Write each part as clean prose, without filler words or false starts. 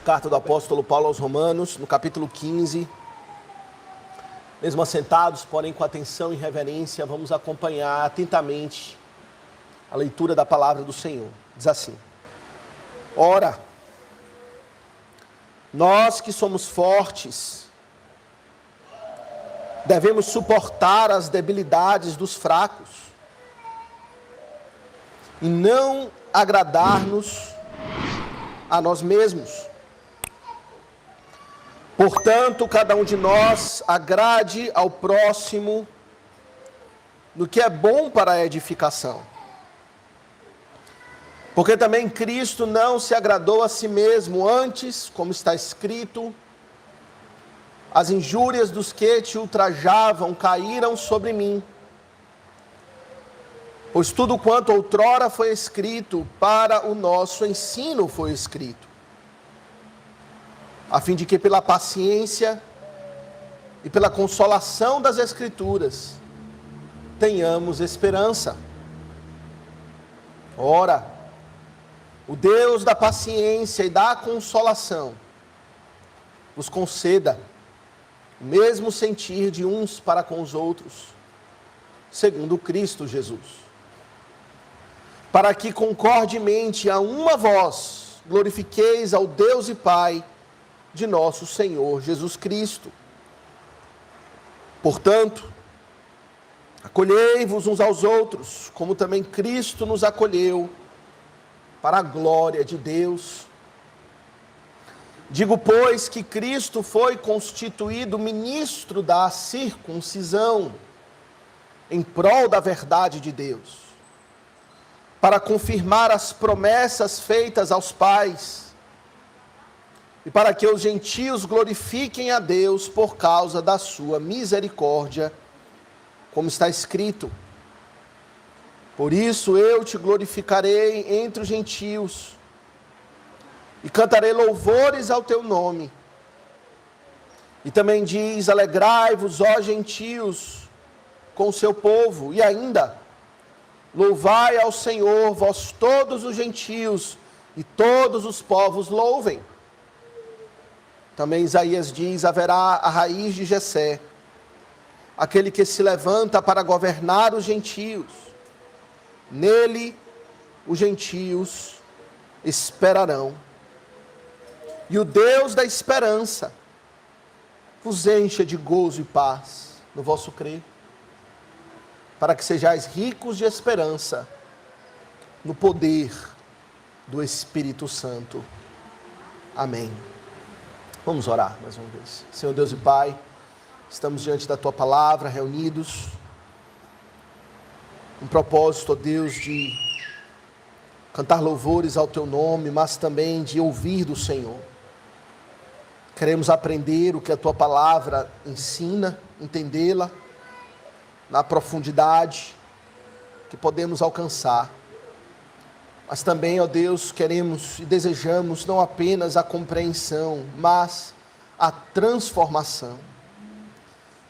carta do apóstolo Paulo aos Romanos, no capítulo 15. Mesmo assentados, porém com atenção e reverência, vamos acompanhar atentamente a leitura da palavra do Senhor. Diz assim: Ora, nós que somos fortes, devemos suportar as debilidades dos fracos e não agradar-nos a nós mesmos. Portanto, cada um de nós agrade ao próximo no que é bom para a edificação. Porque também Cristo não se agradou a si mesmo, antes, como está escrito, as injúrias dos que te ultrajavam caíram sobre mim. Pois tudo quanto outrora foi escrito, para o nosso ensino foi escrito, a fim de que pela paciência e pela consolação das Escrituras tenhamos esperança. Ora, o Deus da paciência e da consolação vos conceda o mesmo sentir de uns para com os outros, segundo Cristo Jesus, para que concordemente a uma voz glorifiqueis ao Deus e Pai de nosso Senhor Jesus Cristo. Portanto, acolhei-vos uns aos outros, como também Cristo nos acolheu, para a glória de Deus. Digo, pois, que Cristo foi constituído ministro da circuncisão, em prol da verdade de Deus, para confirmar as promessas feitas aos pais, e para que os gentios glorifiquem a Deus por causa da sua misericórdia, como está escrito: por isso eu te glorificarei entre os gentios, e cantarei louvores ao teu nome. E também diz: alegrai-vos, ó gentios, com o seu povo, e ainda: louvai ao Senhor, vós todos os gentios, e todos os povos louvem. Também Isaías diz: haverá a raiz de Jessé, aquele que se levanta para governar os gentios. Nele os gentios esperarão. E o Deus da esperança vos encha de gozo e paz no vosso crer, para que sejais ricos de esperança no poder do Espírito Santo. Amém. Vamos orar mais uma vez. Senhor Deus e Pai, estamos diante da Tua palavra, reunidos, um propósito, ó Deus, de cantar louvores ao Teu nome, mas também de ouvir do Senhor. Queremos aprender o que a Tua palavra ensina, entendê-la na profundidade que podemos alcançar. Mas também, ó Deus, queremos e desejamos não apenas a compreensão, mas a transformação.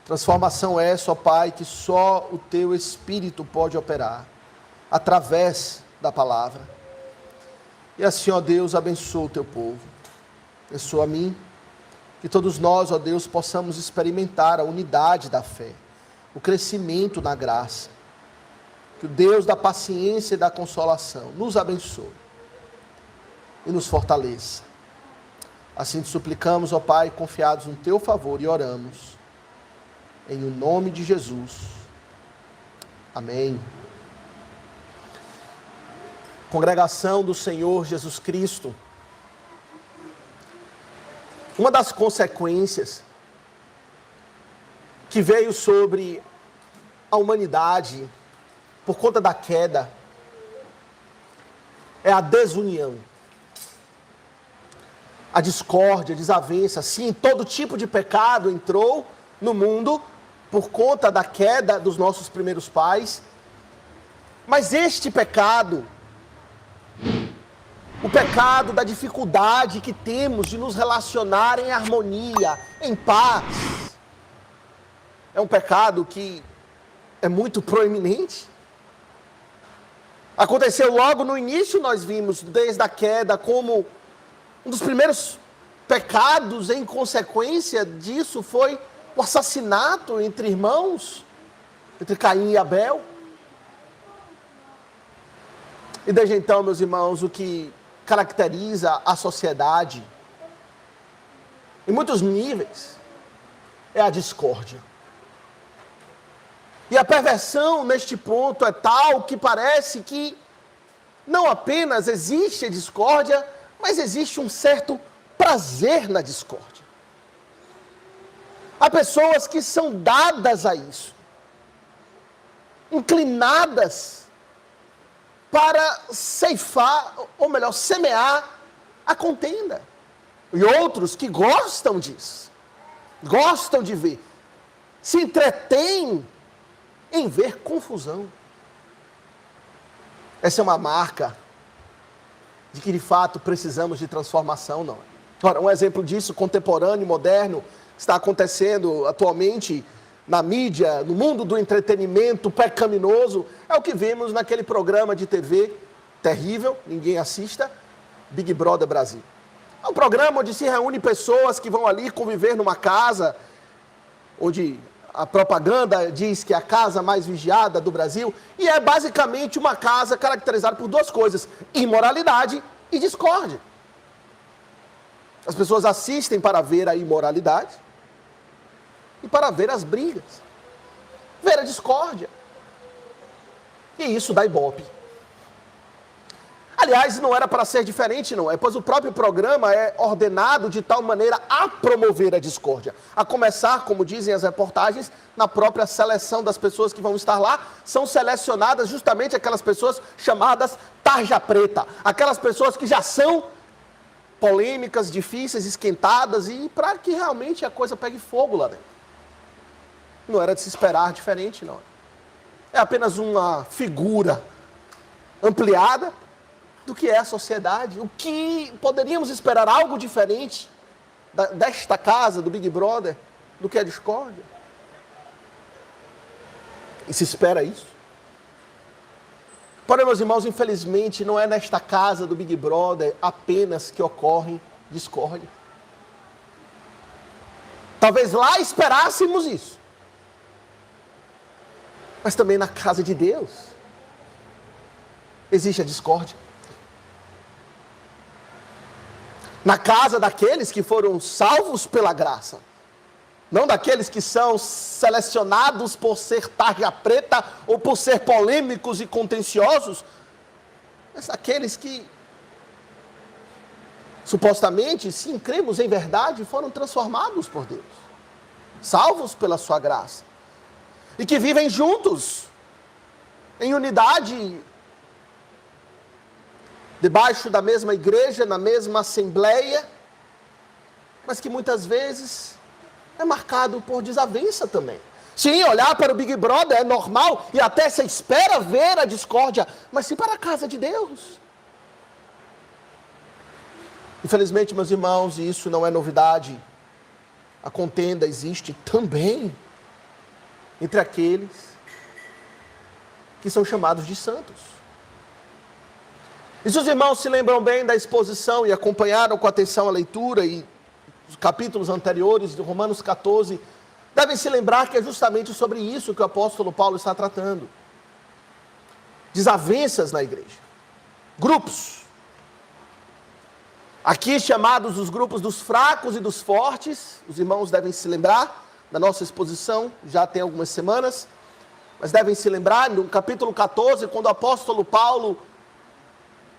Transformação essa, ó Pai, que só o Teu Espírito pode operar, através da palavra. E assim, ó Deus, abençoa o Teu povo, abençoa a mim, que todos nós, ó Deus, possamos experimentar a unidade da fé, o crescimento na graça. Que o Deus da paciência e da consolação nos abençoe e nos fortaleça. Assim te suplicamos, ó Pai, confiados no Teu favor, e oramos em o nome de Jesus. Amém. Congregação do Senhor Jesus Cristo, uma das consequências que veio sobre a humanidade por conta da queda é a desunião, a discórdia, a desavença. Sim, todo tipo de pecado entrou no mundo por conta da queda dos nossos primeiros pais, mas este pecado, o pecado da dificuldade que temos de nos relacionar em harmonia, em paz, é um pecado que é muito proeminente. Aconteceu logo no início, nós vimos desde a queda como um dos primeiros pecados em consequência disso foi o assassinato entre irmãos, entre Caim e Abel. E desde então, meus irmãos, o que caracteriza a sociedade, em muitos níveis, é a discórdia. E a perversão neste ponto é tal que parece que não apenas existe a discórdia, mas existe um certo prazer na discórdia. Há pessoas que são dadas a isso, inclinadas para ceifar, ou melhor, semear a contenda. E outros que gostam disso, gostam de ver, se entretêm em ver confusão. Essa é uma marca de que de fato precisamos de transformação, não é? Ora, um exemplo disso, contemporâneo, moderno, está acontecendo atualmente na mídia, no mundo do entretenimento pecaminoso, é o que vemos naquele programa de TV terrível, ninguém assista, Big Brother Brasil. É um programa onde se reúnem pessoas que vão ali conviver numa casa, onde a propaganda diz que é a casa mais vigiada do Brasil, e é basicamente uma casa caracterizada por duas coisas: imoralidade e discórdia. As pessoas assistem para ver a imoralidade e para ver as brigas, ver a discórdia. E isso dá ibope. Aliás, não era para ser diferente, não é? Pois o próprio programa é ordenado de tal maneira a promover a discórdia. A começar, como dizem as reportagens, na própria seleção das pessoas que vão estar lá, são selecionadas justamente aquelas pessoas chamadas tarja preta. Aquelas pessoas que já são polêmicas, difíceis, esquentadas, e para que realmente a coisa pegue fogo lá dentro. Não era de se esperar diferente, não. É apenas uma figura ampliada do que é a sociedade. O que poderíamos esperar algo diferente desta casa, do Big Brother, do que a discórdia? E se espera isso. Porém, meus irmãos, infelizmente, não é nesta casa do Big Brother apenas que ocorre discórdia. Talvez lá esperássemos isso. Mas também na casa de Deus existe a discórdia. Na casa daqueles que foram salvos pela graça, não daqueles que são selecionados por ser tarja preta ou por ser polêmicos e contenciosos, mas aqueles que supostamente, sim, cremos em verdade, foram transformados por Deus, salvos pela sua graça, e que vivem juntos, em unidade, debaixo da mesma igreja, na mesma assembleia, mas que muitas vezes é marcado por desavença também. Sim, olhar para o Big Brother é normal e até se espera ver a discórdia, mas sim para a casa de Deus. Infelizmente, meus irmãos, e isso não é novidade, a contenda existe também entre aqueles que são chamados de santos. E se os irmãos se lembram bem da exposição e acompanharam com atenção a leitura e os capítulos anteriores de Romanos 14, devem se lembrar que é justamente sobre isso que o apóstolo Paulo está tratando. Desavenças na igreja. Grupos. Aqui chamados os grupos dos fracos e dos fortes. Os irmãos devem se lembrar da nossa exposição, já tem algumas semanas, mas devem se lembrar, no capítulo 14, quando o apóstolo Paulo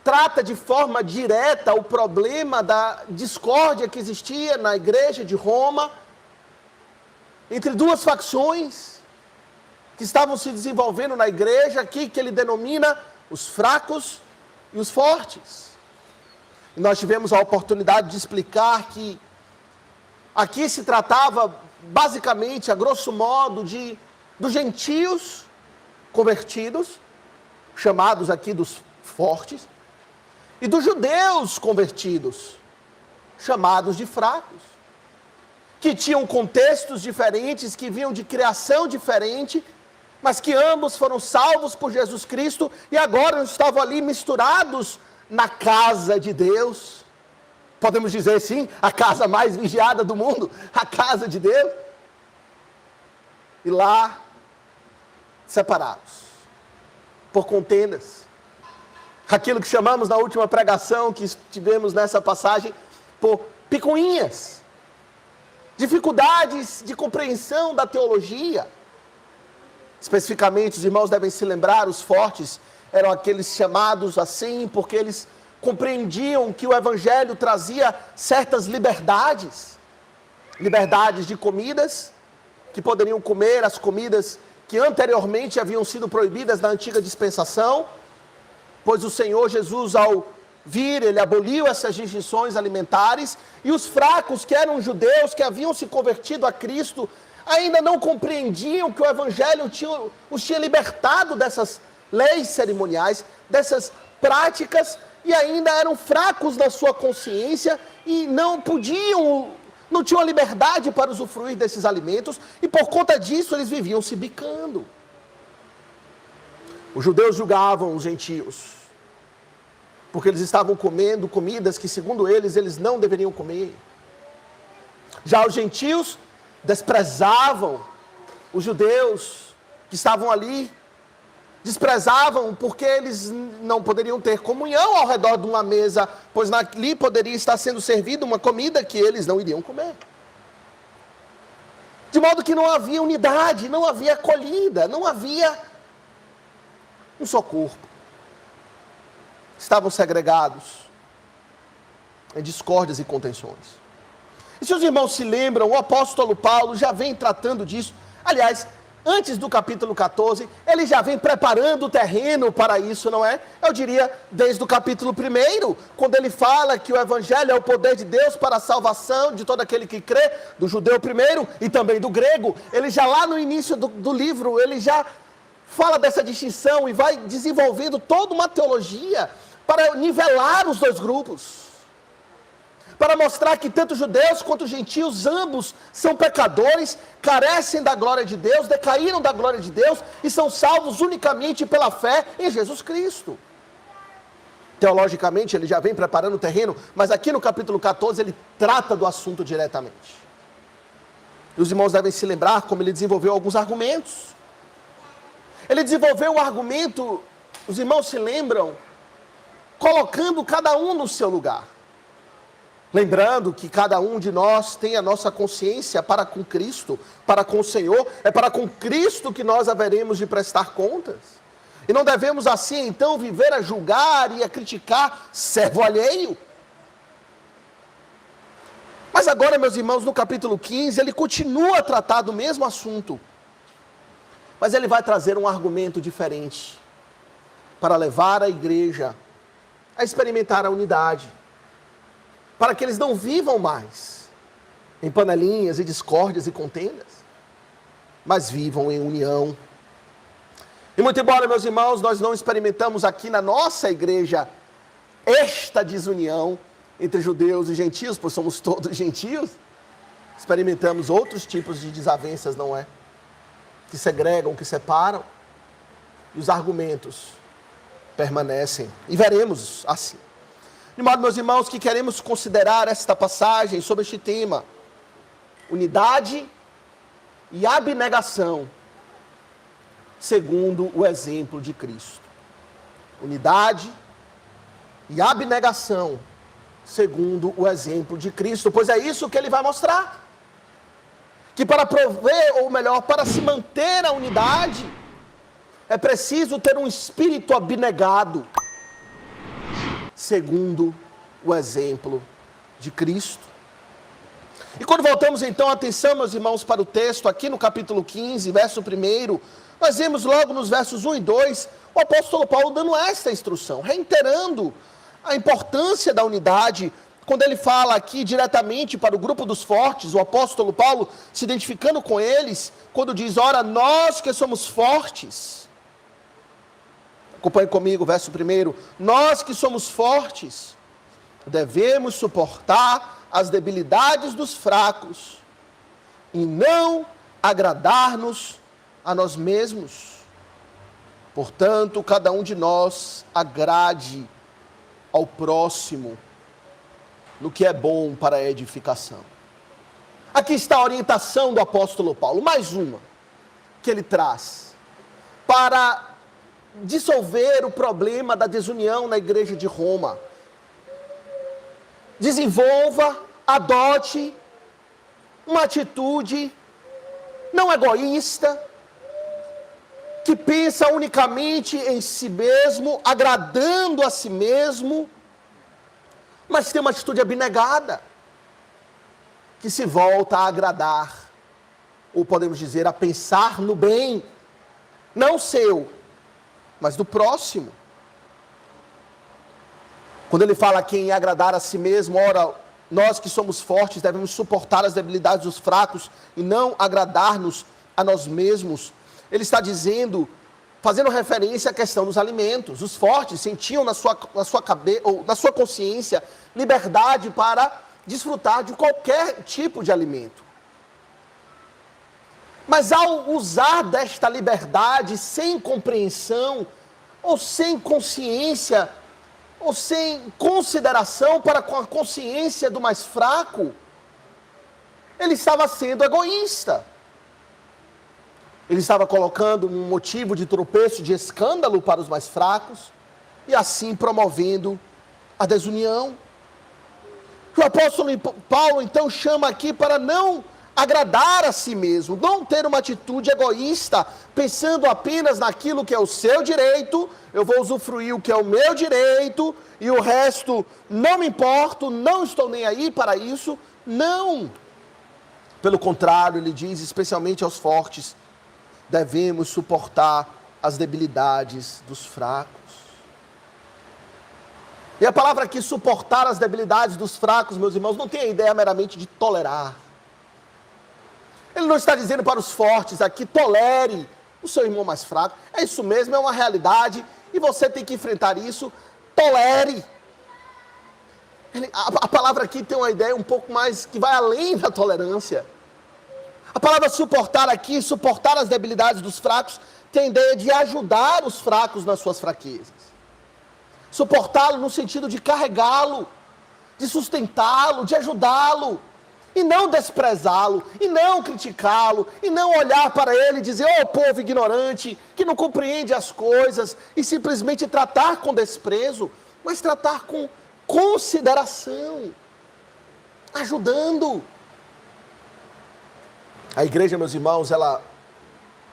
trata de forma direta o problema da discórdia que existia na igreja de Roma, entre duas facções que estavam se desenvolvendo na igreja, aqui que ele denomina os fracos e os fortes. E nós tivemos a oportunidade de explicar que aqui se tratava basicamente, a grosso modo, dos gentios convertidos, chamados aqui dos fortes, e dos judeus convertidos, chamados de fracos, que tinham contextos diferentes, que vinham de criação diferente, mas que ambos foram salvos por Jesus Cristo e agora estavam ali misturados na casa de Deus, Podemos dizer sim, a casa mais vigiada do mundo, a casa de Deus. E lá, separados, por contendas. Aquilo que chamamos na última pregação que tivemos nessa passagem, por picuinhas. Dificuldades de compreensão da teologia. Especificamente, os irmãos devem se lembrar, os fortes eram aqueles chamados assim, porque eles compreendiam que o Evangelho trazia certas liberdades. Liberdades de comidas, que poderiam comer as comidas que anteriormente haviam sido proibidas na antiga dispensação, pois o Senhor Jesus, ao vir, ele aboliu essas distinções alimentares, e os fracos, que eram judeus, que haviam se convertido a Cristo, ainda não compreendiam que o Evangelho os tinha libertado dessas leis cerimoniais, dessas práticas, e ainda eram fracos na sua consciência, e não tinham a liberdade para usufruir desses alimentos, e por conta disso eles viviam se bicando. Os judeus julgavam os gentios, porque eles estavam comendo comidas que, segundo eles não deveriam comer. Já os gentios desprezavam os judeus que estavam ali, desprezavam porque eles não poderiam ter comunhão ao redor de uma mesa, pois ali poderia estar sendo servida uma comida que eles não iriam comer. De modo que não havia unidade, não havia acolhida, não havia um só corpo. Estavam segregados em discórdias e contenções. E se os irmãos se lembram, o apóstolo Paulo já vem tratando disso. Aliás, antes do capítulo 14, ele já vem preparando o terreno para isso, não é? Eu diria, desde o capítulo 1, quando ele fala que o Evangelho é o poder de Deus para a salvação de todo aquele que crê, do judeu primeiro e também do grego. Ele já lá no início do livro, ele já fala dessa distinção e vai desenvolvendo toda uma teologia para nivelar os dois grupos. Para mostrar que tanto judeus quanto gentios, ambos são pecadores, carecem da glória de Deus, decaíram da glória de Deus e são salvos unicamente pela fé em Jesus Cristo. Teologicamente, ele já vem preparando o terreno, mas aqui no capítulo 14 ele trata do assunto diretamente. E os irmãos devem se lembrar como ele desenvolveu alguns argumentos. Ele desenvolveu um argumento, os irmãos se lembram, colocando cada um no seu lugar. Lembrando que cada um de nós tem a nossa consciência para com Cristo, para com o Senhor, é para com Cristo que nós haveremos de prestar contas. E não devemos assim então viver a julgar e a criticar servo alheio. Mas agora, meus irmãos, no capítulo 15, ele continua a tratar do mesmo assunto. Mas ele vai trazer um argumento diferente para levar a igreja a experimentar a unidade, para que eles não vivam mais em panelinhas e discórdias e contendas, mas vivam em união. E muito embora, meus irmãos, nós não experimentamos aqui na nossa igreja esta desunião entre judeus e gentios, pois somos todos gentios, experimentamos outros tipos de desavenças, não é? Que segregam, que separam, e os argumentos permanecem, e veremos assim. De modo, meus irmãos, que queremos considerar esta passagem sobre este tema, unidade e abnegação, segundo o exemplo de Cristo. Unidade e abnegação, segundo o exemplo de Cristo, pois é isso que ele vai mostrar. Que para prover, ou melhor, para se manter a unidade, é preciso ter um espírito abnegado, segundo o exemplo de Cristo. E quando voltamos então a atenção, meus irmãos, para o texto, aqui no capítulo 15, verso 1, nós vemos logo nos versos 1 e 2, o apóstolo Paulo dando esta instrução, reiterando a importância da unidade, quando ele fala aqui diretamente para o grupo dos fortes, o apóstolo Paulo se identificando com eles, quando diz, ora, nós que somos fortes, acompanhe comigo o verso 1, nós que somos fortes, devemos suportar as debilidades dos fracos, e não agradar-nos a nós mesmos. Portanto, cada um de nós agrade ao próximo no que é bom para a edificação. Aqui está a orientação do apóstolo Paulo, mais uma, que ele traz, para dissolver o problema da desunião na igreja de Roma. Desenvolva, adote uma atitude não egoísta, que pensa unicamente em si mesmo, agradando a si mesmo, mas tem uma atitude abnegada, que se volta a agradar, ou podemos dizer, a pensar no bem, não seu, mas do próximo. Quando ele fala aqui em agradar a si mesmo, ora, nós que somos fortes devemos suportar as debilidades dos fracos e não agradar-nos a nós mesmos. Ele está dizendo, fazendo referência à questão dos alimentos. Os fortes sentiam na sua cabeça, ou na sua consciência, liberdade para desfrutar de qualquer tipo de alimento. Mas ao usar desta liberdade sem compreensão, ou sem consciência, ou sem consideração para com a consciência do mais fraco, ele estava sendo egoísta. Ele estava colocando um motivo de tropeço, de escândalo para os mais fracos, e assim promovendo a desunião. O apóstolo Paulo então chama aqui para não agradar a si mesmo, não ter uma atitude egoísta, pensando apenas naquilo que é o seu direito, eu vou usufruir o que é o meu direito, e o resto não me importo, não estou nem aí para isso. Não! Pelo contrário, ele diz, especialmente aos fortes, devemos suportar as debilidades dos fracos. E a palavra aqui, suportar as debilidades dos fracos, meus irmãos, não tem a ideia meramente de tolerar. Ele não está dizendo para os fortes aqui, tolere o seu irmão mais fraco. É isso mesmo, é uma realidade, e você tem que enfrentar isso, tolere. A palavra aqui tem uma ideia um pouco mais, que vai além da tolerância. A palavra suportar aqui, suportar as debilidades dos fracos, tem a ideia de ajudar os fracos nas suas fraquezas. Suportá-lo no sentido de carregá-lo, de sustentá-lo, de ajudá-lo, e não desprezá-lo, e não criticá-lo, e não olhar para ele e dizer, ô povo ignorante, que não compreende as coisas, e simplesmente tratar com desprezo, mas tratar com consideração, ajudando. A igreja, meus irmãos, ela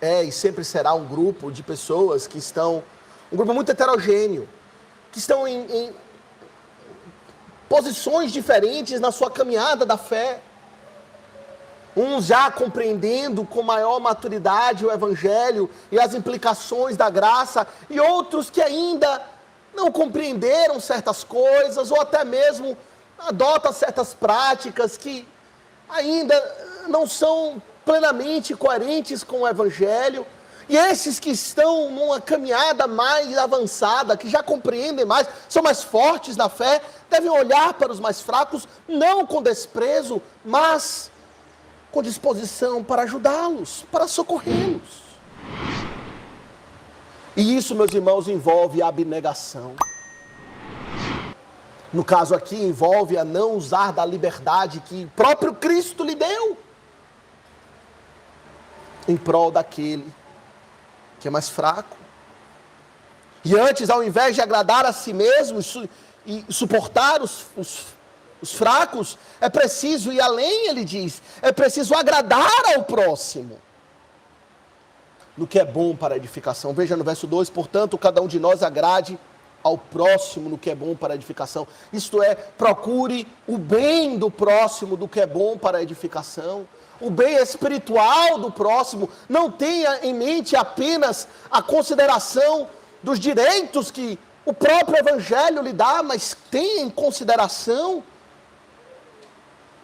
é e sempre será um grupo de pessoas que estão, um grupo muito heterogêneo, que estão em posições diferentes na sua caminhada da fé. Uns já compreendendo com maior maturidade o Evangelho e as implicações da graça, e outros que ainda não compreenderam certas coisas, ou até mesmo adotam certas práticas que ainda não são plenamente coerentes com o Evangelho. E esses que estão numa caminhada mais avançada, que já compreendem mais, são mais fortes na fé, devem olhar para os mais fracos, não com desprezo, mas com disposição para ajudá-los, para socorrê-los. E isso, meus irmãos, envolve a abnegação. No caso aqui, envolve a não usar da liberdade que o próprio Cristo lhe deu, em prol daquele que é mais fraco. E antes, ao invés de agradar a si mesmo e suportar os fracos, é preciso ir além, ele diz, é preciso agradar ao próximo, no que é bom para a edificação. Veja no verso 2, portanto, cada um de nós agrade ao próximo no que é bom para a edificação. Isto é, procure o bem do próximo, do que é bom para a edificação. O bem espiritual do próximo. Não tenha em mente apenas a consideração dos direitos que o próprio Evangelho lhe dá, mas tenha em consideração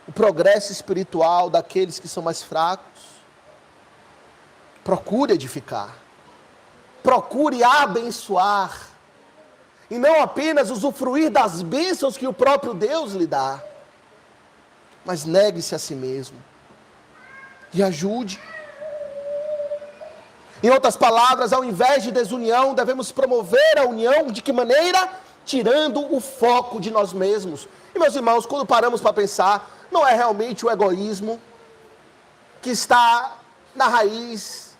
o progresso espiritual daqueles que são mais fracos. Procure edificar. Procure abençoar. E não apenas usufruir das bênçãos que o próprio Deus lhe dá, mas negue-se a si mesmo e ajude. Em outras palavras, ao invés de desunião, devemos promover a união. De que maneira? Tirando o foco de nós mesmos E, meus irmãos, quando paramos para pensar, não é realmente o egoísmo que está na raiz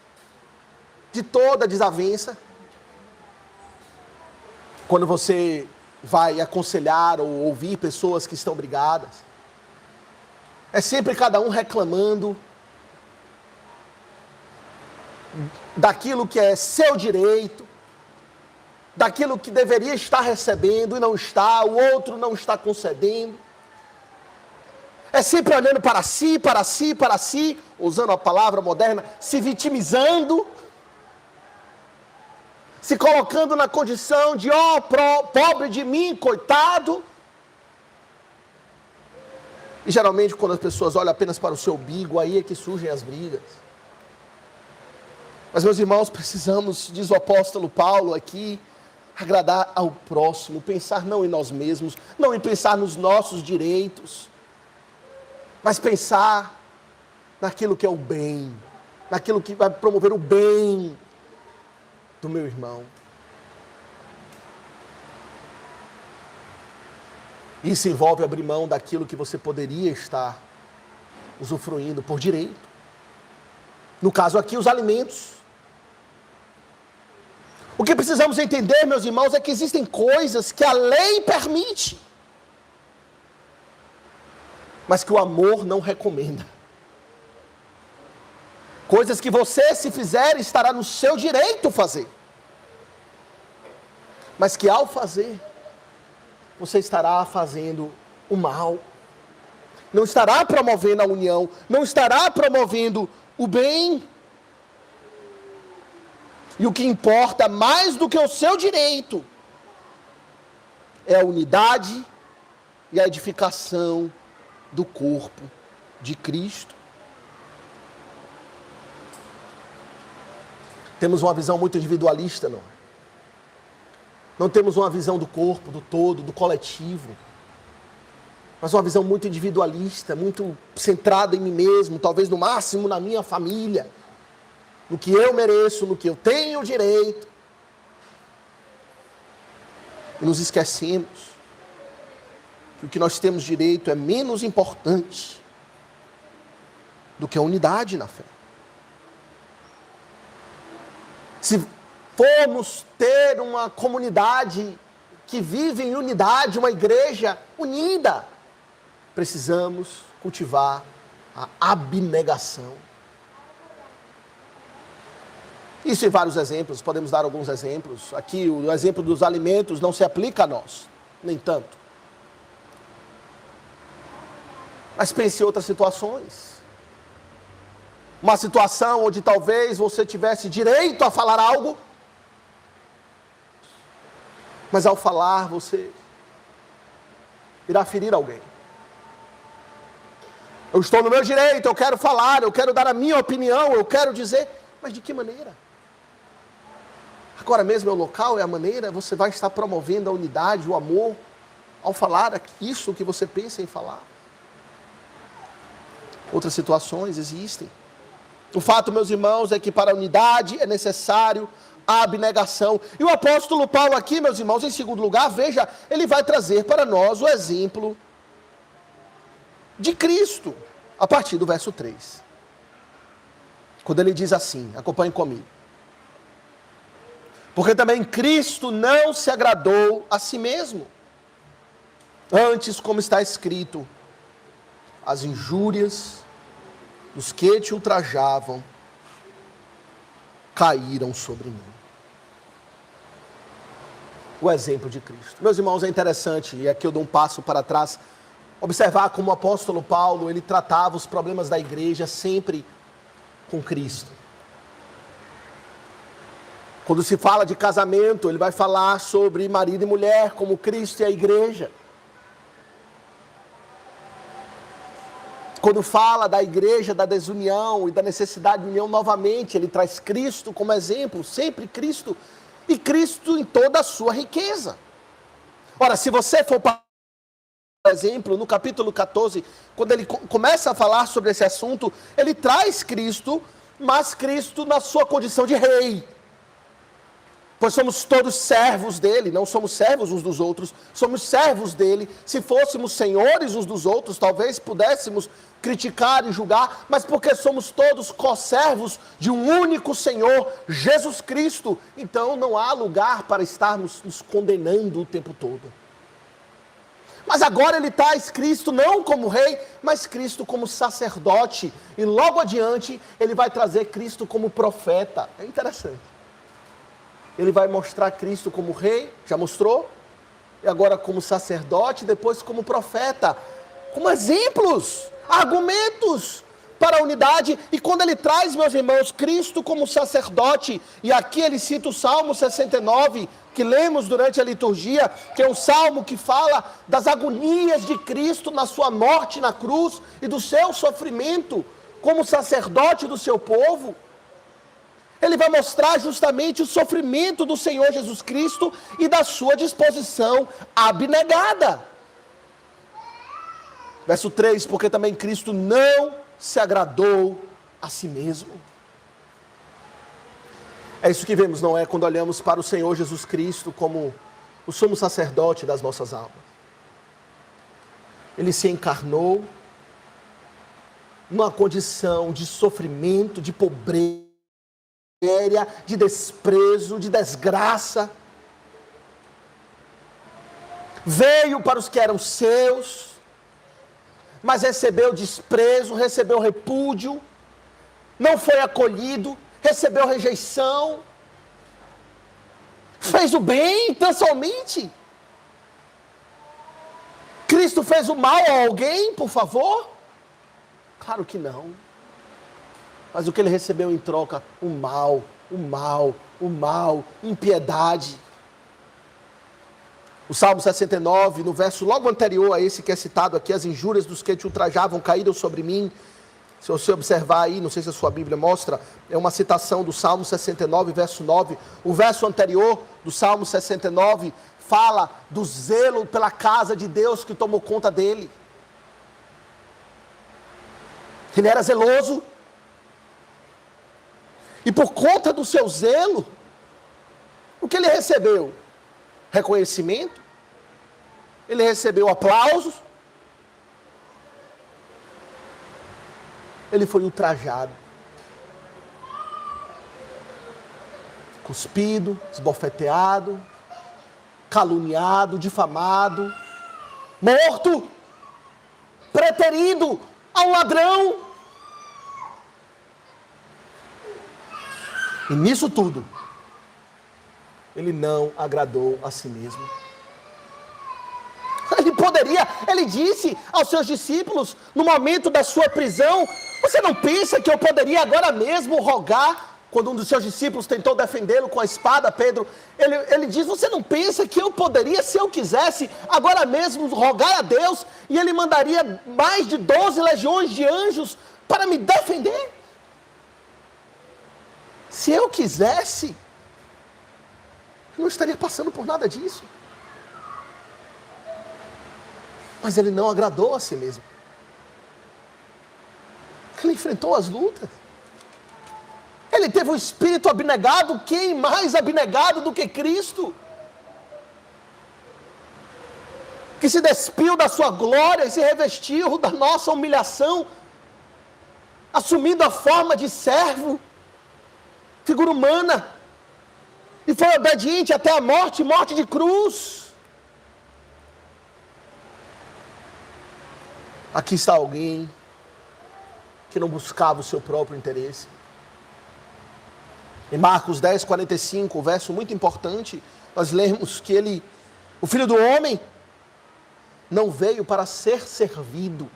de toda desavença? Quando você vai aconselhar ou ouvir pessoas que estão brigadas, é sempre cada um reclamando daquilo que é seu direito, daquilo que deveria estar recebendo e não está, o outro não está concedendo. É sempre olhando para si, para si, para si, usando a palavra moderna, se vitimizando, se colocando na condição de, pobre de mim, coitado. E geralmente quando as pessoas olham apenas para o seu umbigo, aí é que surgem as brigas. Mas, meus irmãos, precisamos, diz o apóstolo Paulo aqui, agradar ao próximo, pensar não em nós mesmos, não em pensar nos nossos direitos, mas pensar naquilo que é o bem, naquilo que vai promover o bem do meu irmão. Isso envolve abrir mão daquilo que você poderia estar usufruindo por direito. No caso aqui, os alimentos. O que precisamos entender, meus irmãos, é que existem coisas que a lei permite, mas que o amor não recomenda. Coisas que você, se fizer, estará no seu direito fazer, mas que ao fazer, você estará fazendo o mal, não estará promovendo a união, não estará promovendo o bem. E o que importa mais do que o seu direito é a unidade e a edificação do corpo de Cristo. Temos uma visão muito individualista, não? Não temos uma visão do corpo, do todo, do coletivo, mas uma visão muito individualista, muito centrada em mim mesmo, talvez no máximo na minha família, no que eu mereço, no que eu tenho direito. E nos esquecemos que o que nós temos direito é menos importante do que a unidade na fé. Se formos ter uma comunidade que vive em unidade, uma igreja unida, precisamos cultivar a abnegação. Isso em vários exemplos, podemos dar alguns exemplos. Aqui o exemplo dos alimentos não se aplica a nós, nem tanto. Mas pense em outras situações. Uma situação onde talvez você tivesse direito a falar algo, mas ao falar você irá ferir alguém. Eu estou no meu direito, eu quero falar, eu quero dar a minha opinião, eu quero dizer, mas de que maneira? Agora mesmo é o local, é a maneira, você vai estar promovendo a unidade, o amor, ao falar isso que você pensa em falar. Outras situações existem. O fato, meus irmãos, é que para a unidade é necessário a abnegação. E o apóstolo Paulo aqui, meus irmãos, em segundo lugar, veja, ele vai trazer para nós o exemplo de Cristo, a partir do verso 3. Quando ele diz assim, acompanhe comigo. Porque também Cristo não se agradou a si mesmo. Antes, como está escrito, as injúrias dos que te ultrajavam caíram sobre mim. O exemplo de Cristo. Meus irmãos, é interessante, e aqui eu dou um passo para trás, observar como o apóstolo Paulo, ele tratava os problemas da igreja sempre com Cristo. Quando se fala de casamento, ele vai falar sobre marido e mulher, como Cristo e a igreja. Quando fala da igreja, da desunião e da necessidade de união novamente, ele traz Cristo como exemplo, sempre Cristo, e Cristo em toda a sua riqueza. Ora, se você for para o exemplo, no capítulo 14, quando ele começa a falar sobre esse assunto, ele traz Cristo, mas Cristo na sua condição de rei. Pois somos todos servos dele, não somos servos uns dos outros, somos servos dele. Se fôssemos senhores uns dos outros, talvez pudéssemos criticar e julgar, mas porque somos todos co-servos de um único Senhor, Jesus Cristo, então não há lugar para estarmos nos condenando o tempo todo. Mas agora ele traz Cristo não como rei, mas Cristo como sacerdote, e logo adiante ele vai trazer Cristo como profeta. É interessante. Ele vai mostrar Cristo como rei, já mostrou, e agora como sacerdote, depois como profeta, como exemplos, argumentos para a unidade. E quando ele traz, meus irmãos, Cristo como sacerdote, e aqui ele cita o Salmo 69, que lemos durante a liturgia, que é um salmo que fala das agonias de Cristo na sua morte na cruz, e do seu sofrimento como sacerdote do seu povo. Ele vai mostrar justamente o sofrimento do Senhor Jesus Cristo e da sua disposição abnegada. Verso 3, porque também Cristo não se agradou a si mesmo. É isso que vemos, não é? Quando olhamos para o Senhor Jesus Cristo como o sumo sacerdote das nossas almas. Ele se encarnou numa condição de sofrimento, de pobreza, de desprezo, de desgraça. Veio para os que eram seus, mas recebeu desprezo, recebeu repúdio, não foi acolhido, recebeu rejeição. Fez o bem tão somente? Cristo fez o mal a alguém, por favor? Claro que não. Mas o que ele recebeu em troca? O mal, impiedade. O Salmo 69, no verso logo anterior a esse que é citado aqui, as injúrias dos que te ultrajavam caíram sobre mim. Se você observar aí, não sei se a sua Bíblia mostra, é uma citação do Salmo 69, verso 9. O verso anterior do Salmo 69 fala do zelo pela casa de Deus que tomou conta dele. Ele era zeloso. E por conta do seu zelo, o que ele recebeu? Reconhecimento. Ele recebeu aplausos. Ele foi ultrajado. Cuspido, esbofeteado, caluniado, difamado, morto, preterido a um ladrão. E nisso tudo, ele não agradou a si mesmo. Ele disse aos seus discípulos, no momento da sua prisão, você não pensa que eu poderia agora mesmo rogar? Quando um dos seus discípulos tentou defendê-lo com a espada, Pedro, ele diz, você não pensa que eu poderia, se eu quisesse, agora mesmo rogar a Deus, e ele mandaria mais de 12 legiões de anjos para me defender? Se eu quisesse, eu não estaria passando por nada disso. Mas ele não agradou a si mesmo. Ele enfrentou as lutas. Ele teve um espírito abnegado. Quem mais abnegado do que Cristo? Que se despiu da sua glória e se revestiu da nossa humilhação, assumindo a forma de servo, figura humana, e foi obediente até a morte, morte de cruz. Aqui está alguém que não buscava o seu próprio interesse. Em Marcos 10, 45, um verso muito importante, nós lemos que o Filho do Homem, não veio para ser servido,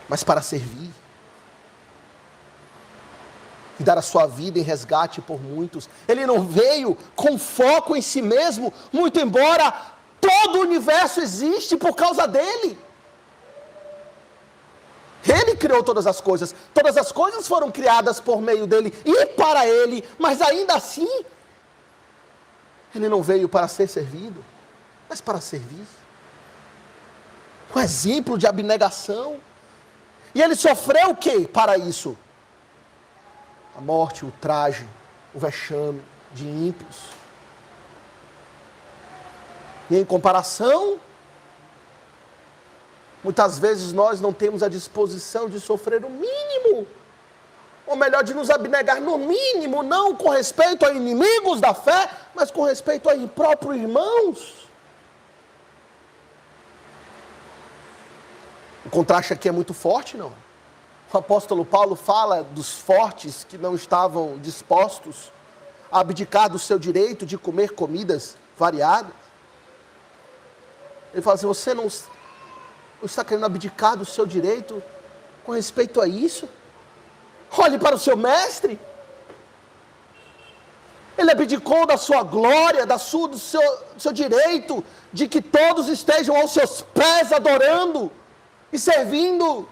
mas para servir. E dar a sua vida em resgate por muitos. Ele não veio com foco em si mesmo, muito embora todo o universo existe por causa dele. Ele criou todas as coisas foram criadas por meio dele e para ele, mas ainda assim, ele não veio para ser servido, mas para servir. Um exemplo de abnegação. E ele sofreu o quê para isso? A morte, o ultraje, o vexame de ímpios. E em comparação, muitas vezes nós não temos a disposição de sofrer o mínimo, ou melhor, de nos abnegar no mínimo, não com respeito a inimigos da fé, mas com respeito a próprios irmãos. O contraste aqui é muito forte, não? O apóstolo Paulo fala dos fortes que não estavam dispostos a abdicar do seu direito de comer comidas variadas. Ele fala assim, você não está querendo abdicar do seu direito com respeito a isso? Olhe para o seu mestre. Ele abdicou da sua glória, do seu direito de que todos estejam aos seus pés adorando e servindo.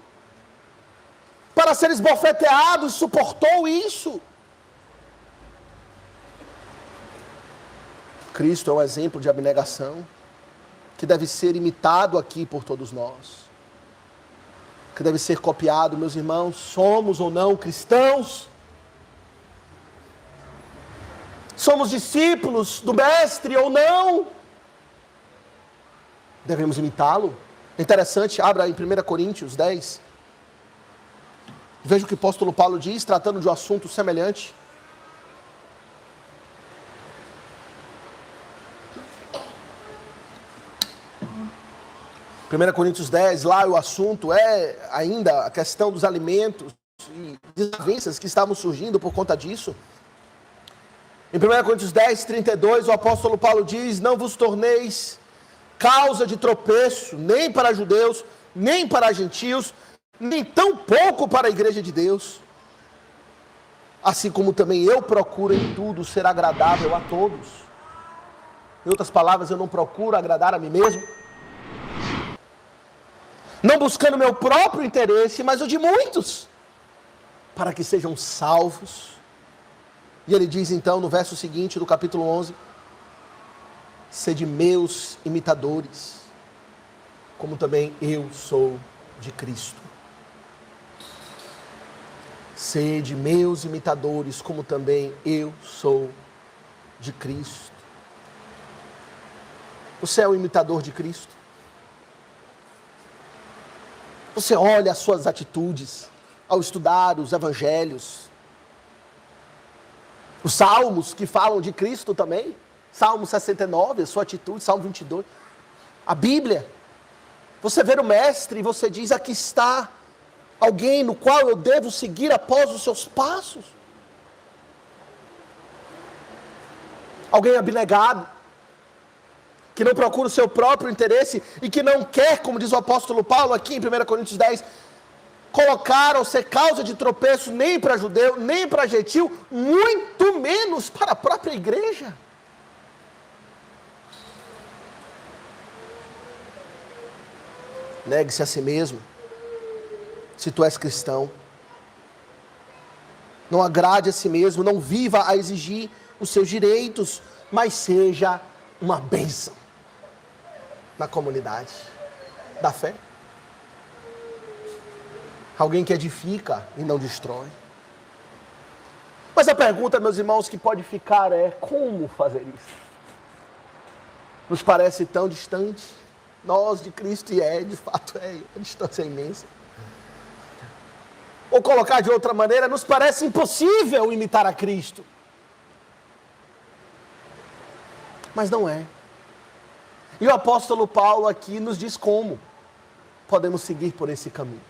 Para ser esbofeteado, suportou isso. Cristo é um exemplo de abnegação que deve ser imitado aqui por todos nós, que deve ser copiado, meus irmãos, somos ou não cristãos, somos discípulos do Mestre ou não, devemos imitá-lo. É interessante, abra em 1 Coríntios 10, veja o que o apóstolo Paulo diz, tratando de um assunto semelhante. 1 Coríntios 10, lá o assunto é ainda a questão dos alimentos e desavenças que estavam surgindo por conta disso. Em 1 Coríntios 10, 32, o apóstolo Paulo diz, não vos torneis causa de tropeço, nem para judeus, nem para gentios, nem tão pouco para a igreja de Deus. Assim como também eu procuro em tudo ser agradável a todos. Em outras palavras, eu não procuro agradar a mim mesmo, não buscando meu próprio interesse, mas o de muitos, para que sejam salvos. E ele diz então no verso seguinte do capítulo 11, sede meus imitadores, como também eu sou de Cristo. Sede meus imitadores, como também eu sou de Cristo. Você é um imitador de Cristo? Você olha as suas atitudes ao estudar os evangelhos, os salmos que falam de Cristo também, Salmo 69, a sua atitude, Salmo 22, a Bíblia, você vê o mestre e você diz, aqui está alguém no qual eu devo seguir após os seus passos. Alguém abnegado, que não procura o seu próprio interesse e que não quer, como diz o apóstolo Paulo aqui em 1 Coríntios 10, colocar ou ser causa de tropeço nem para judeu, nem para gentil, muito menos para a própria igreja. Negue-se a si mesmo, se tu és cristão. Não agrade a si mesmo, não viva a exigir os seus direitos, mas seja uma bênção na comunidade da fé. Alguém que edifica e não destrói. Mas a pergunta, meus irmãos, que pode ficar é, como fazer isso? Nos parece tão distante. Nós de Cristo, e de fato a distância é imensa. Ou colocar de outra maneira, nos parece impossível imitar a Cristo. Mas não é. E o apóstolo Paulo aqui nos diz como podemos seguir por esse caminho.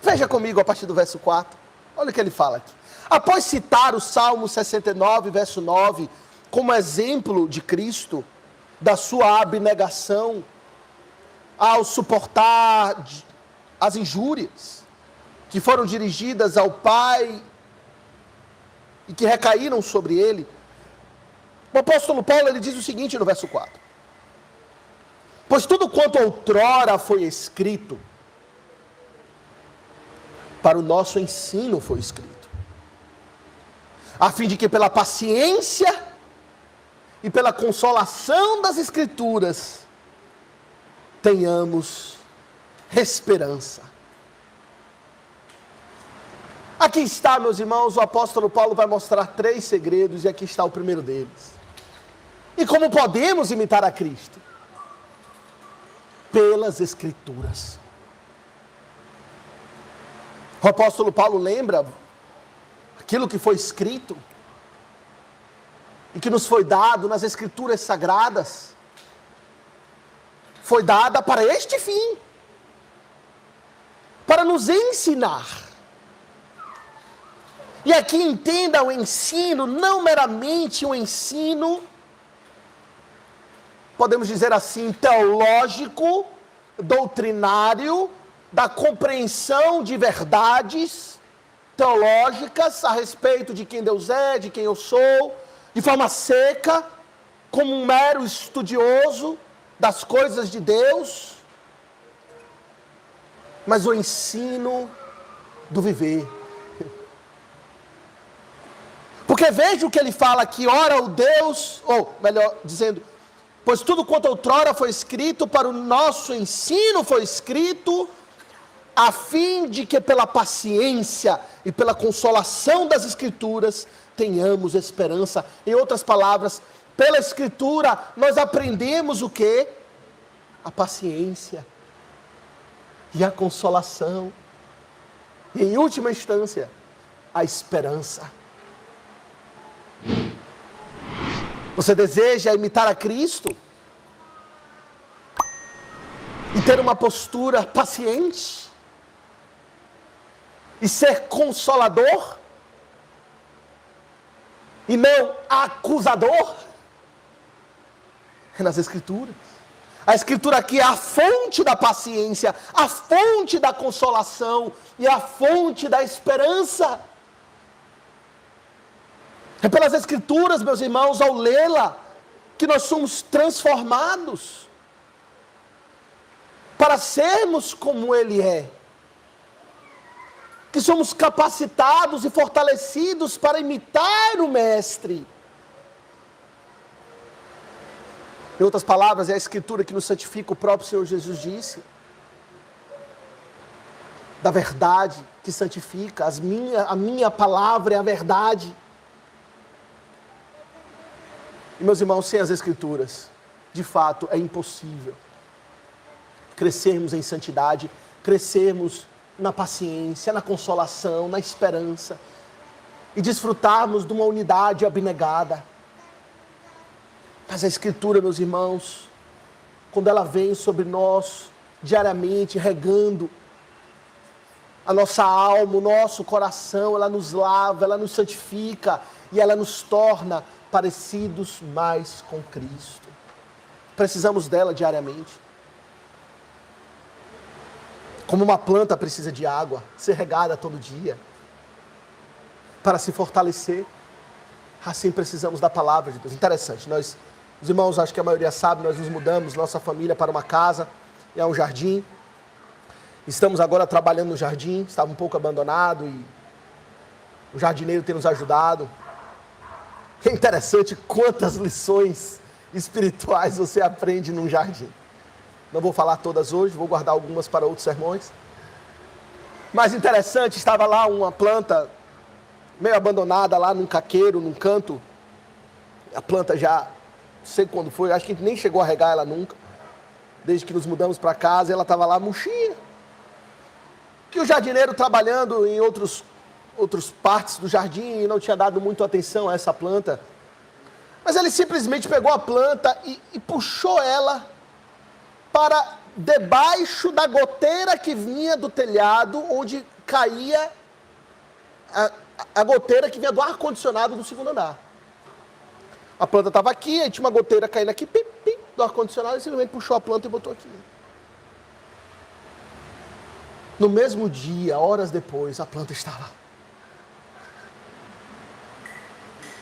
Veja comigo a partir do verso 4. Olha o que ele fala aqui. Após citar o Salmo 69, verso 9, como exemplo de Cristo, da sua abnegação ao suportar as injúrias que foram dirigidas ao Pai e que recaíram sobre ele, o apóstolo Paulo ele diz o seguinte no verso 4. Pois tudo quanto outrora foi escrito, para o nosso ensino foi escrito, a fim de que pela paciência e pela consolação das Escrituras tenhamos esperança. Aqui está, meus irmãos, o apóstolo Paulo vai mostrar 3 segredos, e aqui está o primeiro deles. E como podemos imitar a Cristo? Pelas Escrituras. O apóstolo Paulo lembra aquilo que foi escrito e que nos foi dado nas Escrituras Sagradas. Foi dada para este fim, para nos ensinar. E aqui entenda o ensino, não meramente o ensino, podemos dizer assim, teológico, doutrinário, da compreensão de verdades teológicas a respeito de quem Deus é, de quem eu sou, de forma seca, como um mero estudioso das coisas de Deus, mas o ensino do viver. Porque veja o que ele fala aqui, ora o Deus, ou melhor dizendo, pois tudo quanto outrora foi escrito para o nosso ensino foi escrito, a fim de que pela paciência e pela consolação das Escrituras tenhamos esperança. Em outras palavras, pela Escritura nós aprendemos o quê? A paciência e a consolação. E em última instância, a esperança. Você deseja imitar a Cristo? E ter uma postura paciente? E ser consolador? E não acusador? É nas Escrituras. A Escritura aqui é a fonte da paciência, a fonte da consolação e a fonte da esperança. É pelas Escrituras, meus irmãos, ao lê-la, que nós somos transformados para sermos como Ele é. Que somos capacitados e fortalecidos para imitar o Mestre. Em outras palavras, é a Escritura que nos santifica, o próprio Senhor Jesus disse. Da verdade que santifica, a minha palavra é a verdade. E meus irmãos, sem as Escrituras, de fato, é impossível crescermos em santidade, crescermos na paciência, na consolação, na esperança, e desfrutarmos de uma unidade abnegada. Mas a Escritura, meus irmãos, quando ela vem sobre nós, diariamente, regando a nossa alma, o nosso coração, ela nos lava, ela nos santifica, e ela nos torna parecidos mais com Cristo. Precisamos dela diariamente. Como uma planta precisa de água, ser regada todo dia, para se fortalecer, assim precisamos da palavra de Deus. Interessante, os irmãos, acho que a maioria sabe, nós nos mudamos, nossa família, para uma casa, e há um jardim. Estamos agora trabalhando no jardim, estava um pouco abandonado, e o jardineiro tem nos ajudado. É interessante quantas lições espirituais você aprende num jardim. Não vou falar todas hoje, vou guardar algumas para outros sermões. Mas interessante, estava lá uma planta meio abandonada lá num caqueiro, num canto. A planta já, não sei quando foi, acho que a gente nem chegou a regar ela nunca. Desde que nos mudamos para casa, ela estava lá murchinha. Que o jardineiro trabalhando em outras partes do jardim e não tinha dado muito atenção a essa planta. Mas ele simplesmente pegou a planta e puxou ela para debaixo da goteira que vinha do telhado, onde caía a goteira que vinha do ar-condicionado do segundo andar. A planta estava aqui, aí tinha uma goteira caindo aqui, pim, pim, do ar-condicionado, e simplesmente puxou a planta e botou aqui. No mesmo dia, horas depois, a planta estava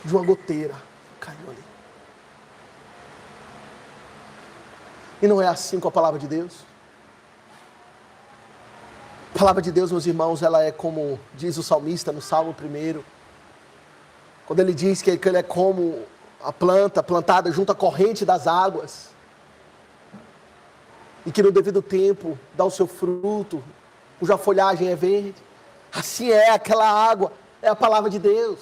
de uma goteira, caiu ali. E não é assim com a palavra de Deus? A palavra de Deus, meus irmãos, ela é como diz o salmista no Salmo 1, quando ele diz que ele é como a planta plantada junto à corrente das águas, e que no devido tempo dá o seu fruto, cuja folhagem é verde. Assim é, aquela água é a palavra de Deus.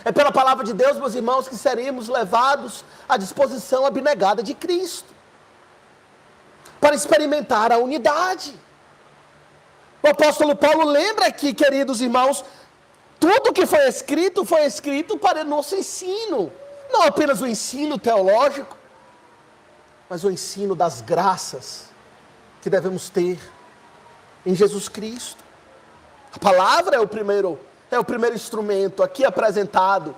É pela palavra de Deus, meus irmãos, que seremos levados à disposição abnegada de Cristo, para experimentar a unidade. O apóstolo Paulo lembra aqui, queridos irmãos, tudo que foi escrito para o nosso ensino. Não apenas o ensino teológico, mas o ensino das graças que devemos ter em Jesus Cristo. A palavra é o primeiro instrumento aqui apresentado,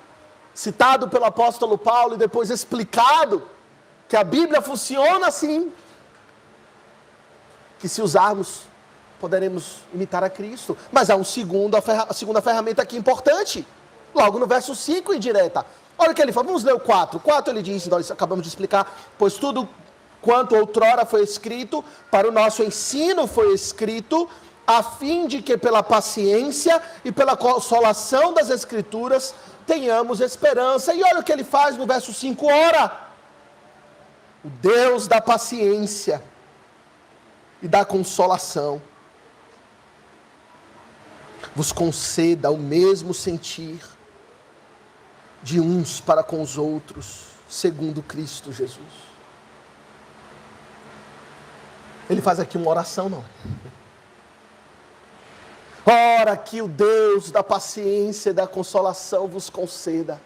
citado pelo apóstolo Paulo e depois explicado que a Bíblia funciona assim, que se usarmos poderemos imitar a Cristo. Mas há a segunda ferramenta aqui importante, logo no verso 5 em direta. Olha o que ele fala, vamos ler o 4. O 4 ele diz, nós acabamos de explicar, pois tudo quanto outrora foi escrito, para o nosso ensino foi escrito, a fim de que pela paciência e pela consolação das Escrituras tenhamos esperança. E olha o que ele faz no verso 5, ora, o Deus da paciência e da consolação vos conceda o mesmo sentir de uns para com os outros, segundo Cristo Jesus. Ele faz aqui uma oração, não. Ora que o Deus da paciência e da consolação vos conceda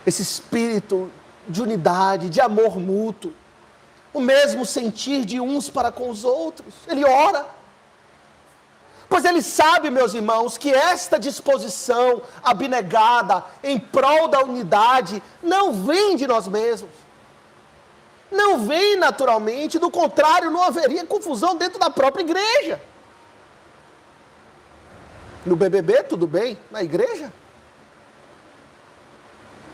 esse espírito de unidade, de amor mútuo, o mesmo sentir de uns para com os outros. Ele ora, pois ele sabe, meus irmãos, que esta disposição abnegada em prol da unidade não vem de nós mesmos, não vem naturalmente, do contrário, não haveria confusão dentro da própria igreja. No BBB, tudo bem, na igreja,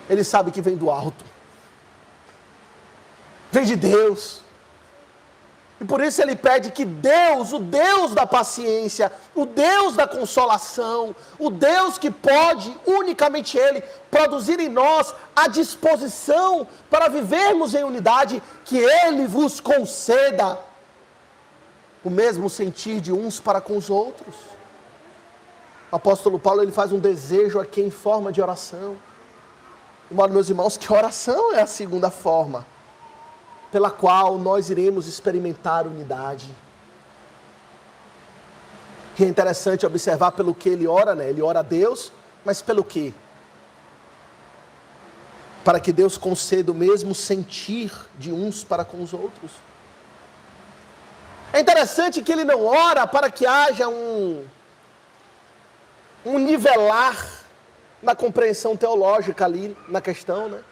ele sabe que vem do alto, vem de Deus, e por isso ele pede que Deus, o Deus da paciência, o Deus da consolação, o Deus que pode, unicamente Ele, produzir em nós a disposição para vivermos em unidade, que Ele vos conceda o mesmo sentir de uns para com os outros. O apóstolo Paulo, ele faz um desejo aqui em forma de oração. De modo, meus irmãos, que oração é a segunda forma pela qual nós iremos experimentar unidade. E é interessante observar pelo que ele ora, né? Ele ora a Deus, mas pelo quê? Para que Deus conceda o mesmo sentir de uns para com os outros. É interessante que ele não ora para que haja um nivelar na compreensão teológica ali na questão, né?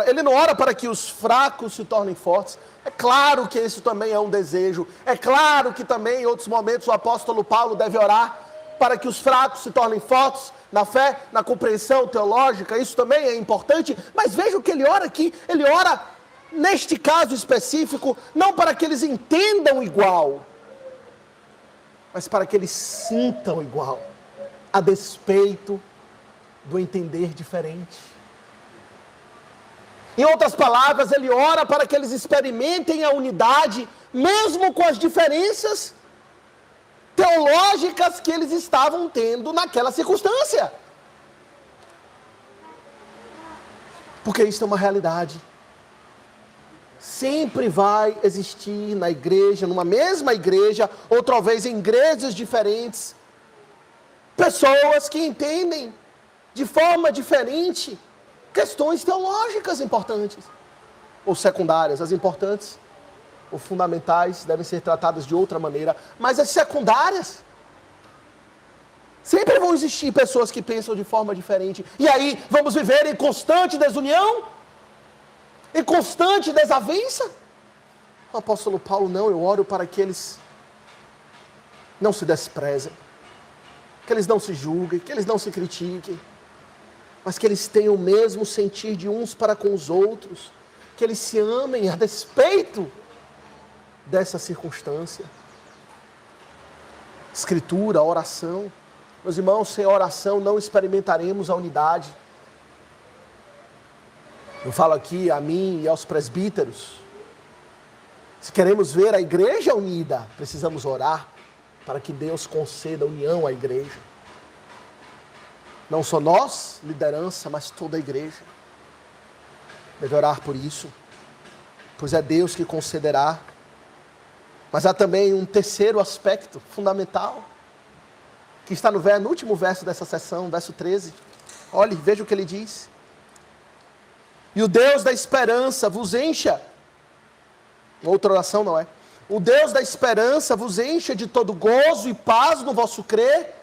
Ele não ora para que os fracos se tornem fortes. É claro que isso também é um desejo. É claro que também em outros momentos o apóstolo Paulo deve orar para que os fracos se tornem fortes na fé, na compreensão teológica. Isso também é importante. Mas veja o que ele ora aqui. Ele ora, neste caso específico, não para que eles entendam igual, mas para que eles sintam igual, a despeito do entender diferente. Em outras palavras, ele ora para que eles experimentem a unidade, mesmo com as diferenças teológicas que eles estavam tendo naquela circunstância. Porque isso é uma realidade. Sempre vai existir na igreja, numa mesma igreja, ou talvez em igrejas diferentes, pessoas que entendem de forma diferente questões teológicas importantes, ou secundárias. As importantes ou fundamentais devem ser tratadas de outra maneira, mas as secundárias, sempre vão existir pessoas que pensam de forma diferente, e aí vamos viver em constante desunião, em constante desavença. O apóstolo Paulo, não, eu oro para que eles não se desprezem, que eles não se julguem, que eles não se critiquem, mas que eles tenham o mesmo sentir de uns para com os outros, que eles se amem a despeito dessa circunstância. Escritura, oração. Meus irmãos, sem oração não experimentaremos a unidade. Eu falo aqui a mim e aos presbíteros, se queremos ver a igreja unida, precisamos orar. para que Deus conceda união à igreja. Não só nós, liderança, mas toda a igreja. Deve orar por isso, pois é Deus que concederá. Mas há também um terceiro aspecto fundamental, que está no último verso dessa sessão, verso 13. Olhe, veja o que ele diz. E o Deus da esperança vos encha. Outra oração, não é? O Deus da esperança vos encha de todo gozo e paz no vosso crer,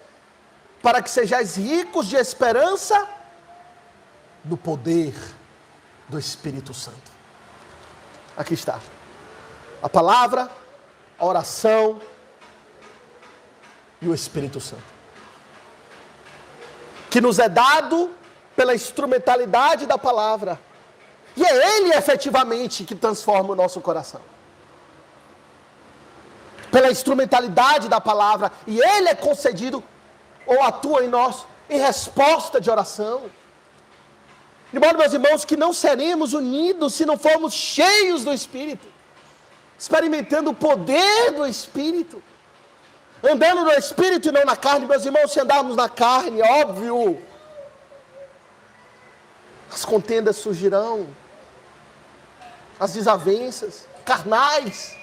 para que sejais ricos de esperança do poder do Espírito Santo. Aqui está. A palavra, a oração e o Espírito Santo. Que nos é dado pela instrumentalidade da palavra. E é Ele efetivamente que transforma o nosso coração. Pela instrumentalidade da palavra. E Ele é concedido ou atua em nós em resposta de oração. De modo, meus irmãos, que não seremos unidos se não formos cheios do Espírito. Experimentando o poder do Espírito. Andando no Espírito e não na carne. Meus irmãos, se andarmos na carne, óbvio, as contendas surgirão. As desavenças carnais.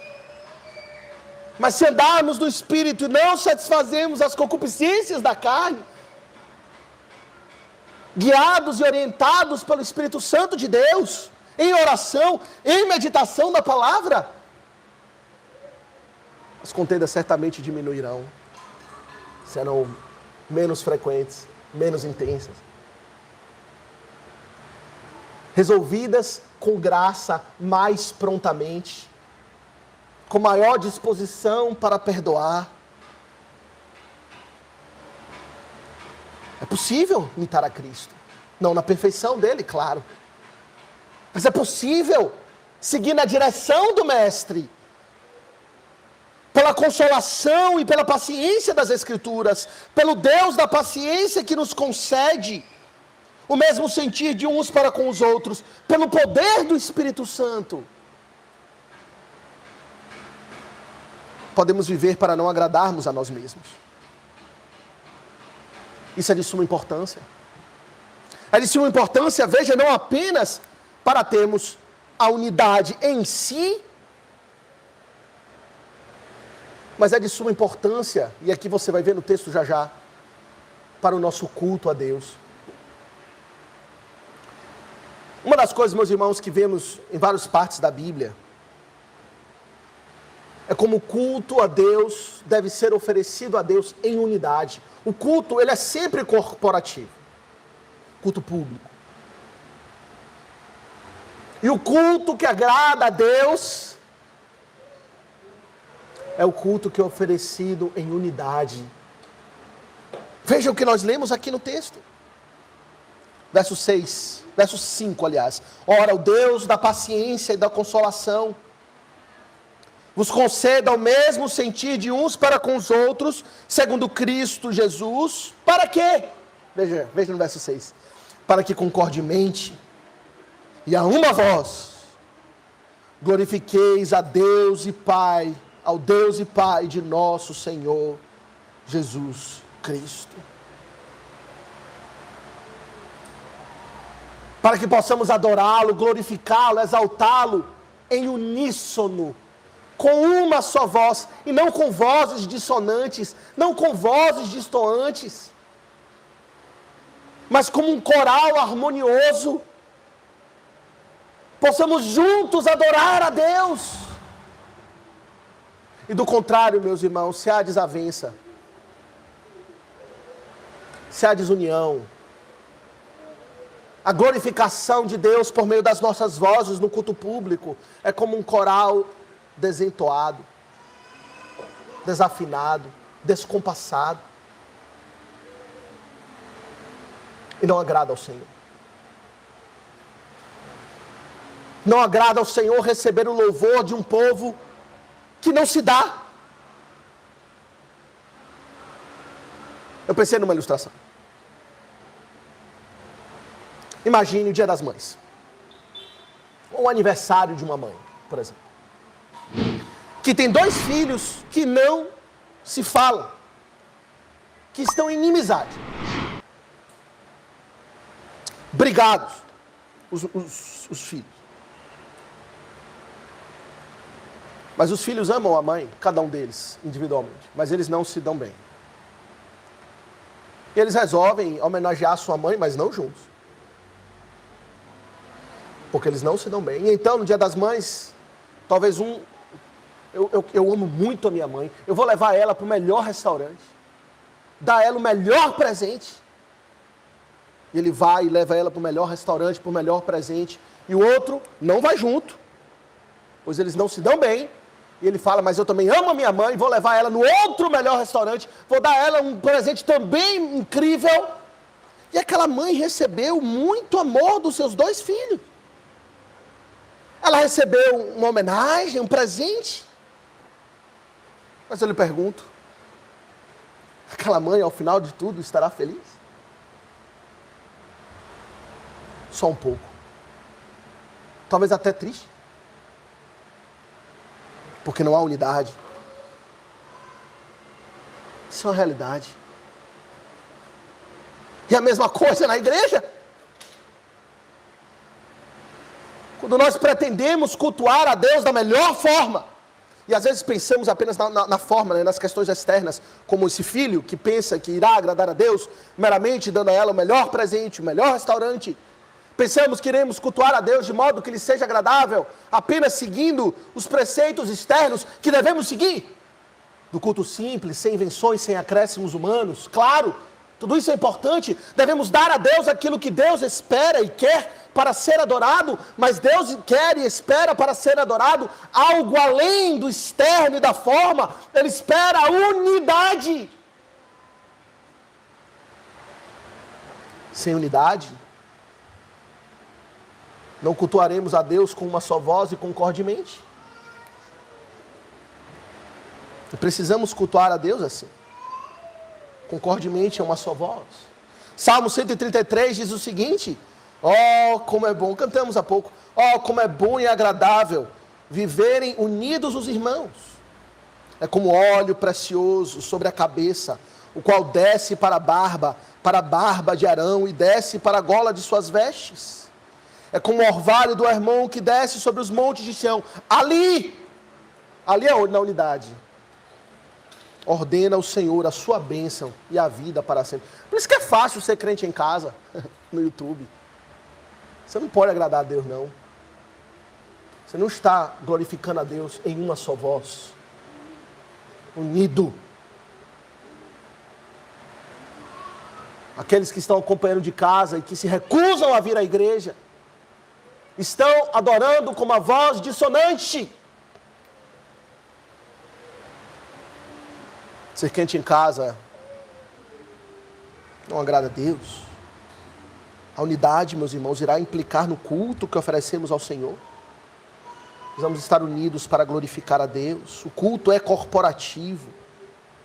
Mas se andarmos no Espírito e não satisfazemos as concupiscências da carne, guiados e orientados pelo Espírito Santo de Deus, em oração, em meditação da palavra, as contendas certamente diminuirão, serão menos frequentes, menos intensas, resolvidas com graça mais prontamente, com maior disposição para perdoar. É possível imitar a Cristo. Não na perfeição dele, claro. Mas é possível seguir na direção do Mestre. Pela consolação e pela paciência das Escrituras. Pelo Deus da paciência que nos concede o mesmo sentir de uns para com os outros. Pelo poder do Espírito Santo. Podemos viver para não agradarmos a nós mesmos. Isso é de suma importância. É de suma importância, veja, não apenas para termos a unidade em si, mas é de suma importância, e aqui você vai ver no texto já já, para o nosso culto a Deus. Uma das coisas, meus irmãos, que vemos em várias partes da Bíblia, é como o culto a Deus deve ser oferecido a Deus em unidade. O culto, ele é sempre corporativo. Culto público. E o culto que agrada a Deus é o culto que é oferecido em unidade. Veja o que nós lemos aqui no texto. Verso 6, verso 5, aliás. Ora, o Deus da paciência e da consolação vos conceda o mesmo sentir de uns para com os outros, segundo Cristo Jesus. Para quê? Veja no verso 6. Para que concordemente e a uma voz glorifiqueis a Deus e Pai, ao Deus e Pai de nosso Senhor Jesus Cristo. Para que possamos adorá-lo, glorificá-lo, exaltá-lo em uníssono, com uma só voz, e não com vozes dissonantes, não com vozes distoantes, mas como um coral harmonioso, possamos juntos adorar a Deus. E do contrário, meus irmãos, se há desavença, se há desunião, a glorificação de Deus por meio das nossas vozes no culto público é como um coral desentoado, desafinado, descompassado. E não agrada ao Senhor. Não agrada ao Senhor receber o louvor de um povo que não se dá. Eu pensei numa ilustração. Imagine o Dia das Mães. Ou o aniversário de uma mãe, por exemplo. Que tem 2 filhos que não se falam, que estão em inimizade, brigados, os filhos. Mas os filhos amam a mãe, cada um deles, individualmente, mas eles não se dão bem. Eles resolvem homenagear sua mãe, mas não juntos. Porque eles não se dão bem. E então, no dia das mães, talvez eu amo muito a minha mãe, eu vou levar ela para o melhor restaurante, dar a ela o melhor presente. E ele vai e leva ela para o melhor restaurante, para o melhor presente. E o outro não vai junto, pois eles não se dão bem. E ele fala, mas eu também amo a minha mãe, vou levar ela no outro melhor restaurante, vou dar a ela um presente também incrível. E aquela mãe recebeu muito amor dos seus 2 filhos. Ela recebeu uma homenagem, um presente. Mas eu lhe pergunto, aquela mãe ao final de tudo estará feliz? Só um pouco. Talvez até triste. Porque não há unidade. Isso é uma realidade. E a mesma coisa na igreja. Quando nós pretendemos cultuar a Deus da melhor forma, e às vezes pensamos apenas na forma, né, nas questões externas, como esse filho que pensa que irá agradar a Deus, meramente dando a ela o melhor presente, o melhor restaurante. Pensamos que iremos cultuar a Deus de modo que lhe seja agradável, apenas seguindo os preceitos externos que devemos seguir. Do culto simples, sem invenções, sem acréscimos humanos. Claro, tudo isso é importante. Devemos dar a Deus aquilo que Deus espera e quer para ser adorado, mas Deus quer e espera para ser adorado algo além do externo e da forma. Ele espera a unidade. Sem unidade, não cultuaremos a Deus com uma só voz e concordemente. E precisamos cultuar a Deus assim. Concordemente é uma só voz. Salmo 133 diz o seguinte: oh, como é bom, cantamos há pouco, oh, como é bom e agradável viverem unidos os irmãos. É como óleo precioso sobre a cabeça, o qual desce para a barba de Arão e desce para a gola de suas vestes. É como o orvalho do Hermon que desce sobre os montes de Sião. Ali é onde? Na unidade. Ordena o Senhor a sua bênção e a vida para sempre. Por isso que é fácil ser crente em casa, no YouTube. Você não pode agradar a Deus, não. Você não está glorificando a Deus em uma só voz. Unido. Aqueles que estão acompanhando de casa e que se recusam a vir à igreja, estão adorando com uma voz dissonante. Ser crente em casa não agrada a Deus. A unidade, meus irmãos, irá implicar no culto que oferecemos ao Senhor. Precisamos estar unidos para glorificar a Deus. O culto é corporativo,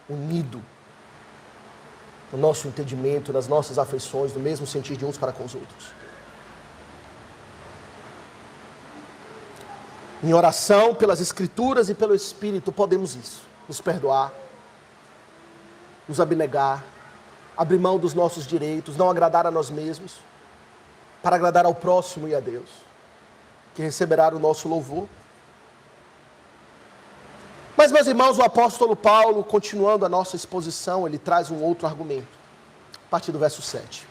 unido. No nosso entendimento, nas nossas afeições, no mesmo sentir de uns para com os outros. Em oração, pelas Escrituras e pelo Espírito, podemos isso. Nos perdoar, nos abnegar, abrir mão dos nossos direitos, não agradar a nós mesmos, para agradar ao próximo e a Deus, que receberá o nosso louvor. Mas, meus irmãos, o apóstolo Paulo, continuando a nossa exposição, ele traz um outro argumento, a partir do verso 7,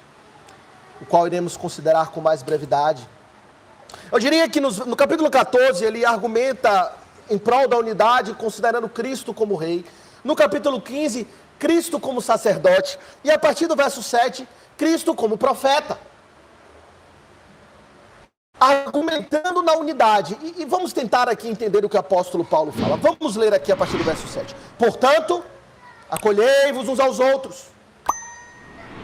o qual iremos considerar com mais brevidade. Eu diria que no capítulo 14, ele argumenta em prol da unidade, considerando Cristo como rei. No capítulo 15, Cristo como sacerdote. E a partir do verso 7, Cristo como profeta. Argumentando na unidade. E vamos tentar aqui entender o que o apóstolo Paulo fala. Vamos ler aqui a partir do verso 7. Portanto, acolhei-vos uns aos outros.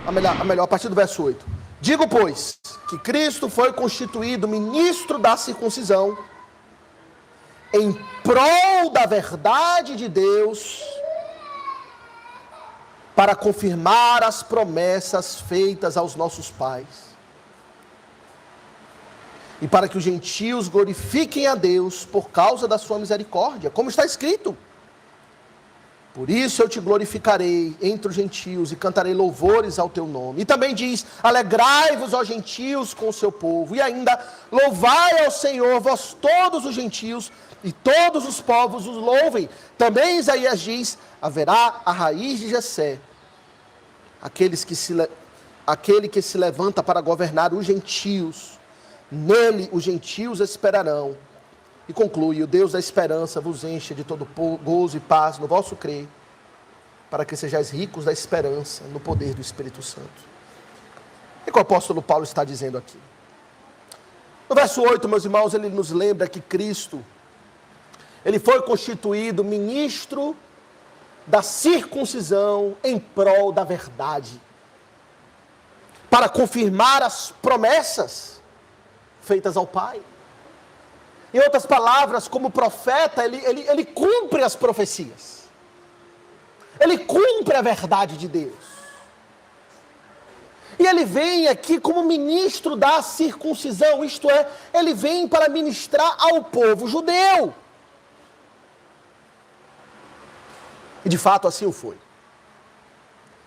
A partir do verso 8. Digo, pois, que Cristo foi constituído ministro da circuncisão em prol da verdade de Deus, para confirmar as promessas feitas aos nossos pais, e para que os gentios glorifiquem a Deus por causa da sua misericórdia, como está escrito: Por isso eu te glorificarei entre os gentios e cantarei louvores ao teu nome. E também diz, alegrai-vos, ó gentios, com o seu povo. E ainda, louvai ao Senhor, vós todos os gentios, e todos os povos os louvem. Também Isaías diz, haverá a raiz de Jessé, aquele que se levanta para governar os gentios. Nele os gentios esperarão. E conclui, o Deus da esperança vos encha de todo gozo e paz no vosso crer, para que sejais ricos da esperança no poder do Espírito Santo. O que o apóstolo Paulo está dizendo aqui? No verso 8, meus irmãos, ele nos lembra que Cristo, ele foi constituído ministro da circuncisão em prol da verdade, para confirmar as promessas feitas ao Pai. Em outras palavras, como profeta, ele cumpre as profecias. Ele cumpre a verdade de Deus. E ele vem aqui como ministro da circuncisão, isto é, ele vem para ministrar ao povo judeu. E de fato assim o foi.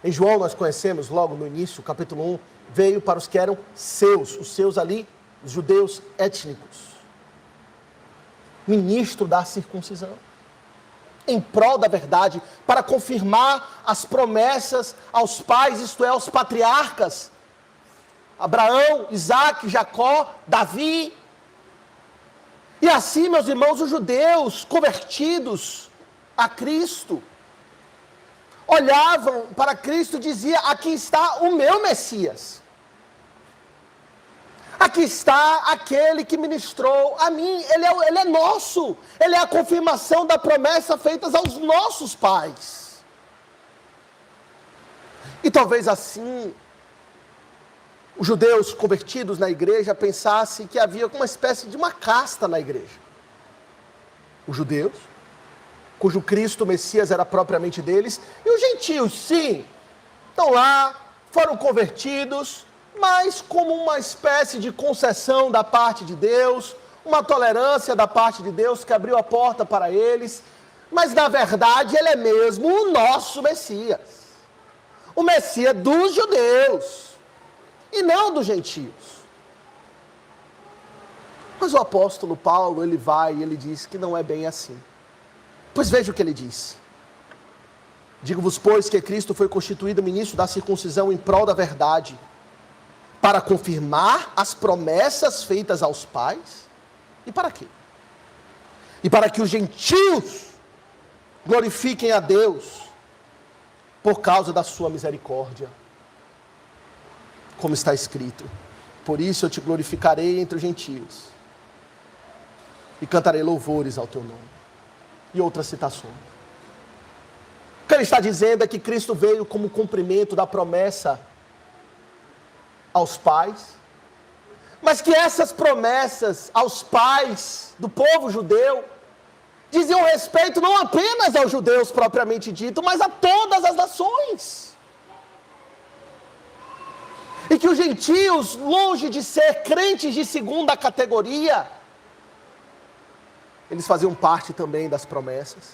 Em João nós conhecemos logo no início, capítulo 1, veio para os que eram seus, os seus ali, os judeus étnicos. Ministro da circuncisão, em prol da verdade, para confirmar as promessas aos pais, isto é, aos patriarcas, Abraão, Isaque, Jacó, Davi. E assim, meus irmãos, os judeus convertidos a Cristo, olhavam para Cristo e diziam, aqui está o meu Messias. Aqui está aquele que ministrou a mim, ele é nosso, ele é a confirmação da promessa feita aos nossos pais. E talvez assim, os judeus convertidos na igreja pensassem que havia uma espécie de uma casta na igreja. Os judeus, cujo Cristo, Messias, era propriamente deles, e os gentios, sim, estão lá, foram convertidos, mas como uma espécie de concessão da parte de Deus, uma tolerância da parte de Deus que abriu a porta para eles, mas na verdade ele é mesmo o nosso Messias, o Messias dos judeus, e não dos gentios. Mas o apóstolo Paulo, ele vai e ele diz que não é bem assim. Pois veja o que ele diz. Digo-vos, pois, que Cristo foi constituído ministro da circuncisão em prol da verdade, para confirmar as promessas feitas aos pais. E para quê? E para que os gentios glorifiquem a Deus por causa da sua misericórdia. Como está escrito, por isso eu te glorificarei entre os gentios e cantarei louvores ao teu nome. E outras citações. O que ele está dizendo é que Cristo veio como cumprimento da promessa aos pais, mas que essas promessas aos pais do povo judeu diziam respeito não apenas aos judeus propriamente dito, mas a todas as nações. E que os gentios, longe de ser crentes de segunda categoria, eles faziam parte também das promessas.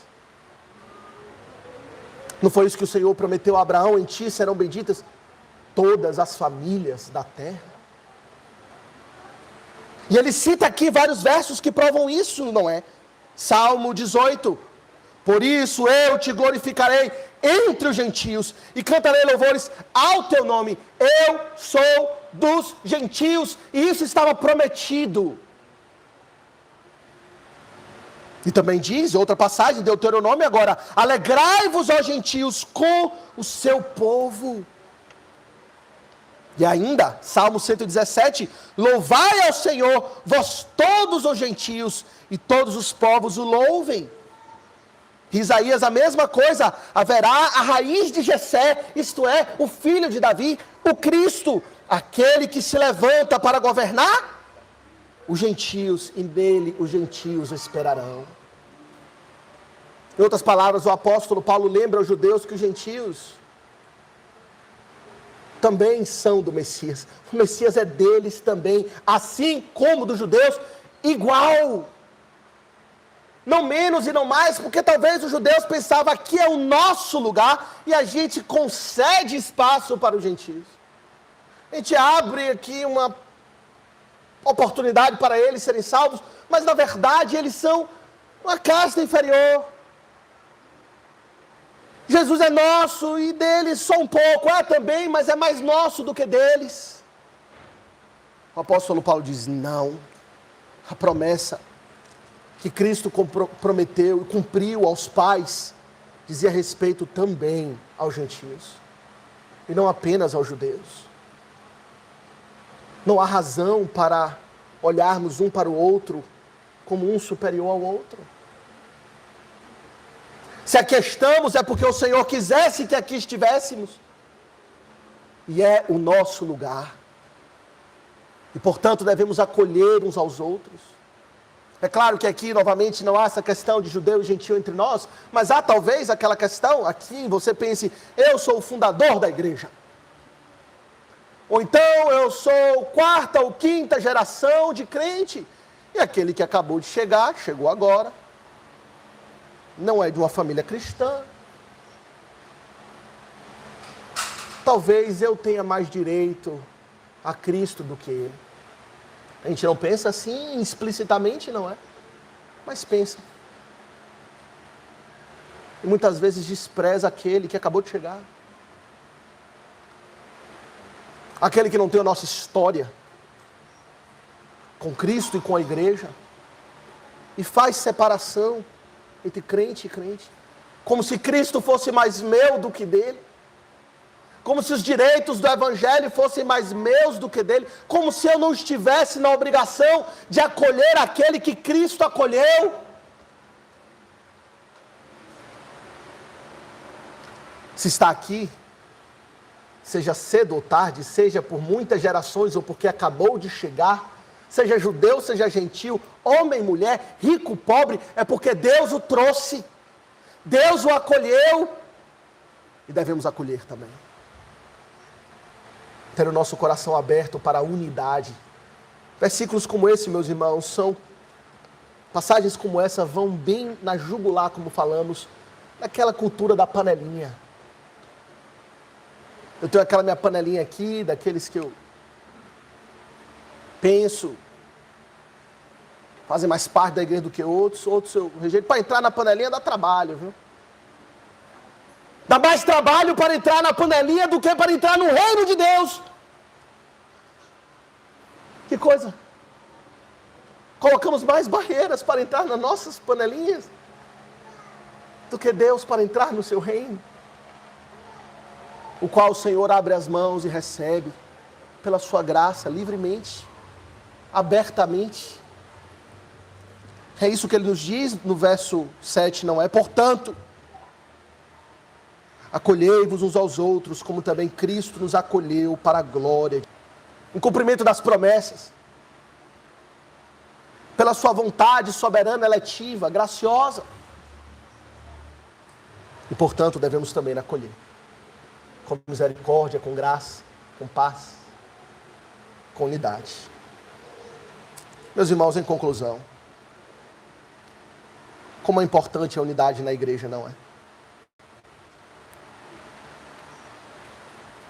Não foi isso que o Senhor prometeu a Abraão? Em ti serão benditas todas as famílias da terra. E ele cita aqui vários versos que provam isso, não é? Salmo 18. Por isso eu te glorificarei entre os gentios e cantarei louvores ao teu nome. Eu sou dos gentios. E isso estava prometido. E também diz, outra passagem, Deuteronômio agora, alegrai-vos, ó gentios, com o seu povo. E ainda, Salmo 117, louvai ao Senhor, vós todos os gentios, e todos os povos o louvem. Isaías, a mesma coisa, haverá a raiz de Jessé, isto é, o filho de Davi, o Cristo, aquele que se levanta para governar os gentios, e nele os gentios esperarão. Em outras palavras, o apóstolo Paulo lembra aos judeus que os gentios também são do Messias. O Messias é deles também, assim como dos judeus, igual. Não menos e não mais, porque talvez os judeus pensavam aqui é o nosso lugar e a gente concede espaço para os gentios. A gente abre aqui uma oportunidade para eles serem salvos, mas na verdade eles são uma casta inferior. Jesus é nosso e deles só um pouco, também, mas é mais nosso do que deles. O apóstolo Paulo diz, não, a promessa que Cristo prometeu e cumpriu aos pais, dizia respeito também aos gentios, e não apenas aos judeus. Não há razão para olharmos um para o outro como um superior ao outro. Se aqui estamos é porque o Senhor quisesse que aqui estivéssemos, e é o nosso lugar, e portanto devemos acolher uns aos outros. É claro que aqui, novamente, não há essa questão de judeu e gentil entre nós, mas há talvez aquela questão, aqui você pense, eu sou o fundador da igreja. Ou então, eu sou quarta ou quinta geração de crente, e aquele que acabou de chegar, chegou agora, não é de uma família cristã. Talvez eu tenha mais direito a Cristo do que ele. A gente não pensa assim explicitamente, não é? Mas pensa. E muitas vezes despreza aquele que acabou de chegar. Aquele que não tem a nossa história com Cristo e com a igreja. E faz separação entre crente e crente. Como se Cristo fosse mais meu do que dele. Como se os direitos do Evangelho fossem mais meus do que dele. Como se eu não estivesse na obrigação de acolher aquele que Cristo acolheu. Se está aqui, seja cedo ou tarde, seja por muitas gerações ou porque acabou de chegar, seja judeu, seja gentil, homem, mulher, rico, pobre, é porque Deus o trouxe. Deus o acolheu. E devemos acolher também. Ter o nosso coração aberto para a unidade. Versículos como esse, meus irmãos, passagens como essa vão bem na jugular, como falamos, naquela cultura da panelinha. Eu tenho aquela minha panelinha aqui, daqueles que eu penso, fazem mais parte da igreja do que outros eu rejeito. Para entrar na panelinha dá trabalho, viu? Dá mais trabalho para entrar na panelinha do que para entrar no reino de Deus. Que coisa. Colocamos mais barreiras para entrar nas nossas panelinhas do que Deus para entrar no seu reino. O qual o Senhor abre as mãos e recebe pela sua graça, livremente, abertamente. É isso que ele nos diz no verso 7, não é? Portanto, acolhei-vos uns aos outros, como também Cristo nos acolheu para a glória. Em cumprimento das promessas. Pela sua vontade soberana, eletiva, graciosa. E, portanto, devemos também acolher. Com misericórdia, com graça, com paz, com unidade. Meus irmãos, em conclusão, como é importante a unidade na igreja, não é?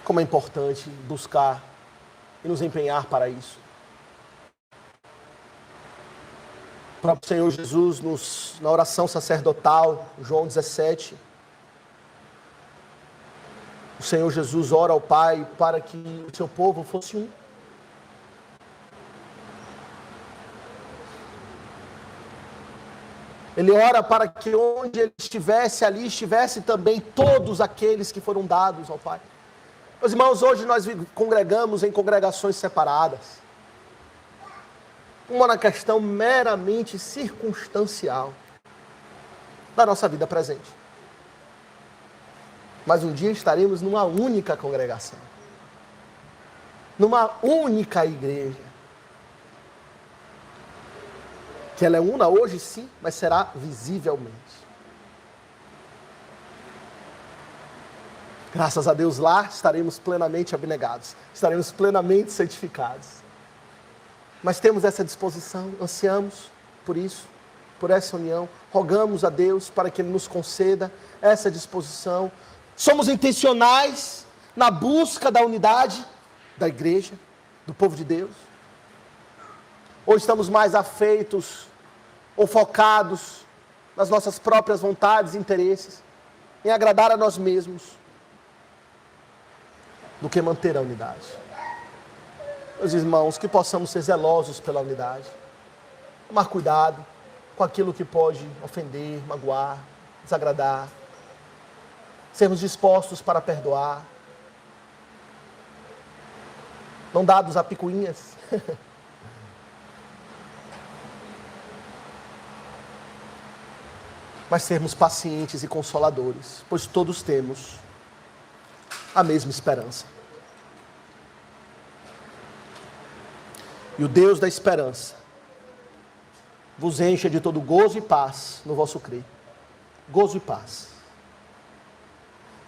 Como é importante buscar e nos empenhar para isso. O próprio Senhor Jesus, na oração sacerdotal, João 17, o Senhor Jesus ora ao Pai para que o seu povo fosse um. Ele ora para que onde ele estivesse, ali estivesse também todos aqueles que foram dados ao Pai. Meus irmãos, hoje nós congregamos em congregações separadas. Uma na questão meramente circunstancial da nossa vida presente. Mas um dia estaremos numa única congregação. Numa única igreja. Que ela é una hoje sim, mas será visivelmente. Graças a Deus lá estaremos plenamente abnegados. Estaremos plenamente santificados. Mas temos essa disposição, ansiamos por isso. por essa união. Rogamos a Deus para que Ele nos conceda essa disposição. Somos intencionais na busca da unidade da igreja, do povo de Deus? Ou estamos mais afeitos ou focados nas nossas próprias vontades e interesses, em agradar a nós mesmos, do que manter a unidade? Meus irmãos, que possamos ser zelosos pela unidade, tomar cuidado com aquilo que pode ofender, magoar, desagradar, sermos dispostos para perdoar, não dados a picuinhas, mas sermos pacientes e consoladores, pois todos temos a mesma esperança. E o Deus da esperança vos encha de todo gozo e paz no vosso crer. Gozo e paz.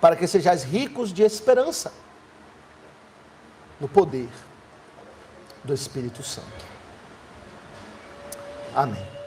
Para que sejais ricos de esperança no poder do Espírito Santo. Amém.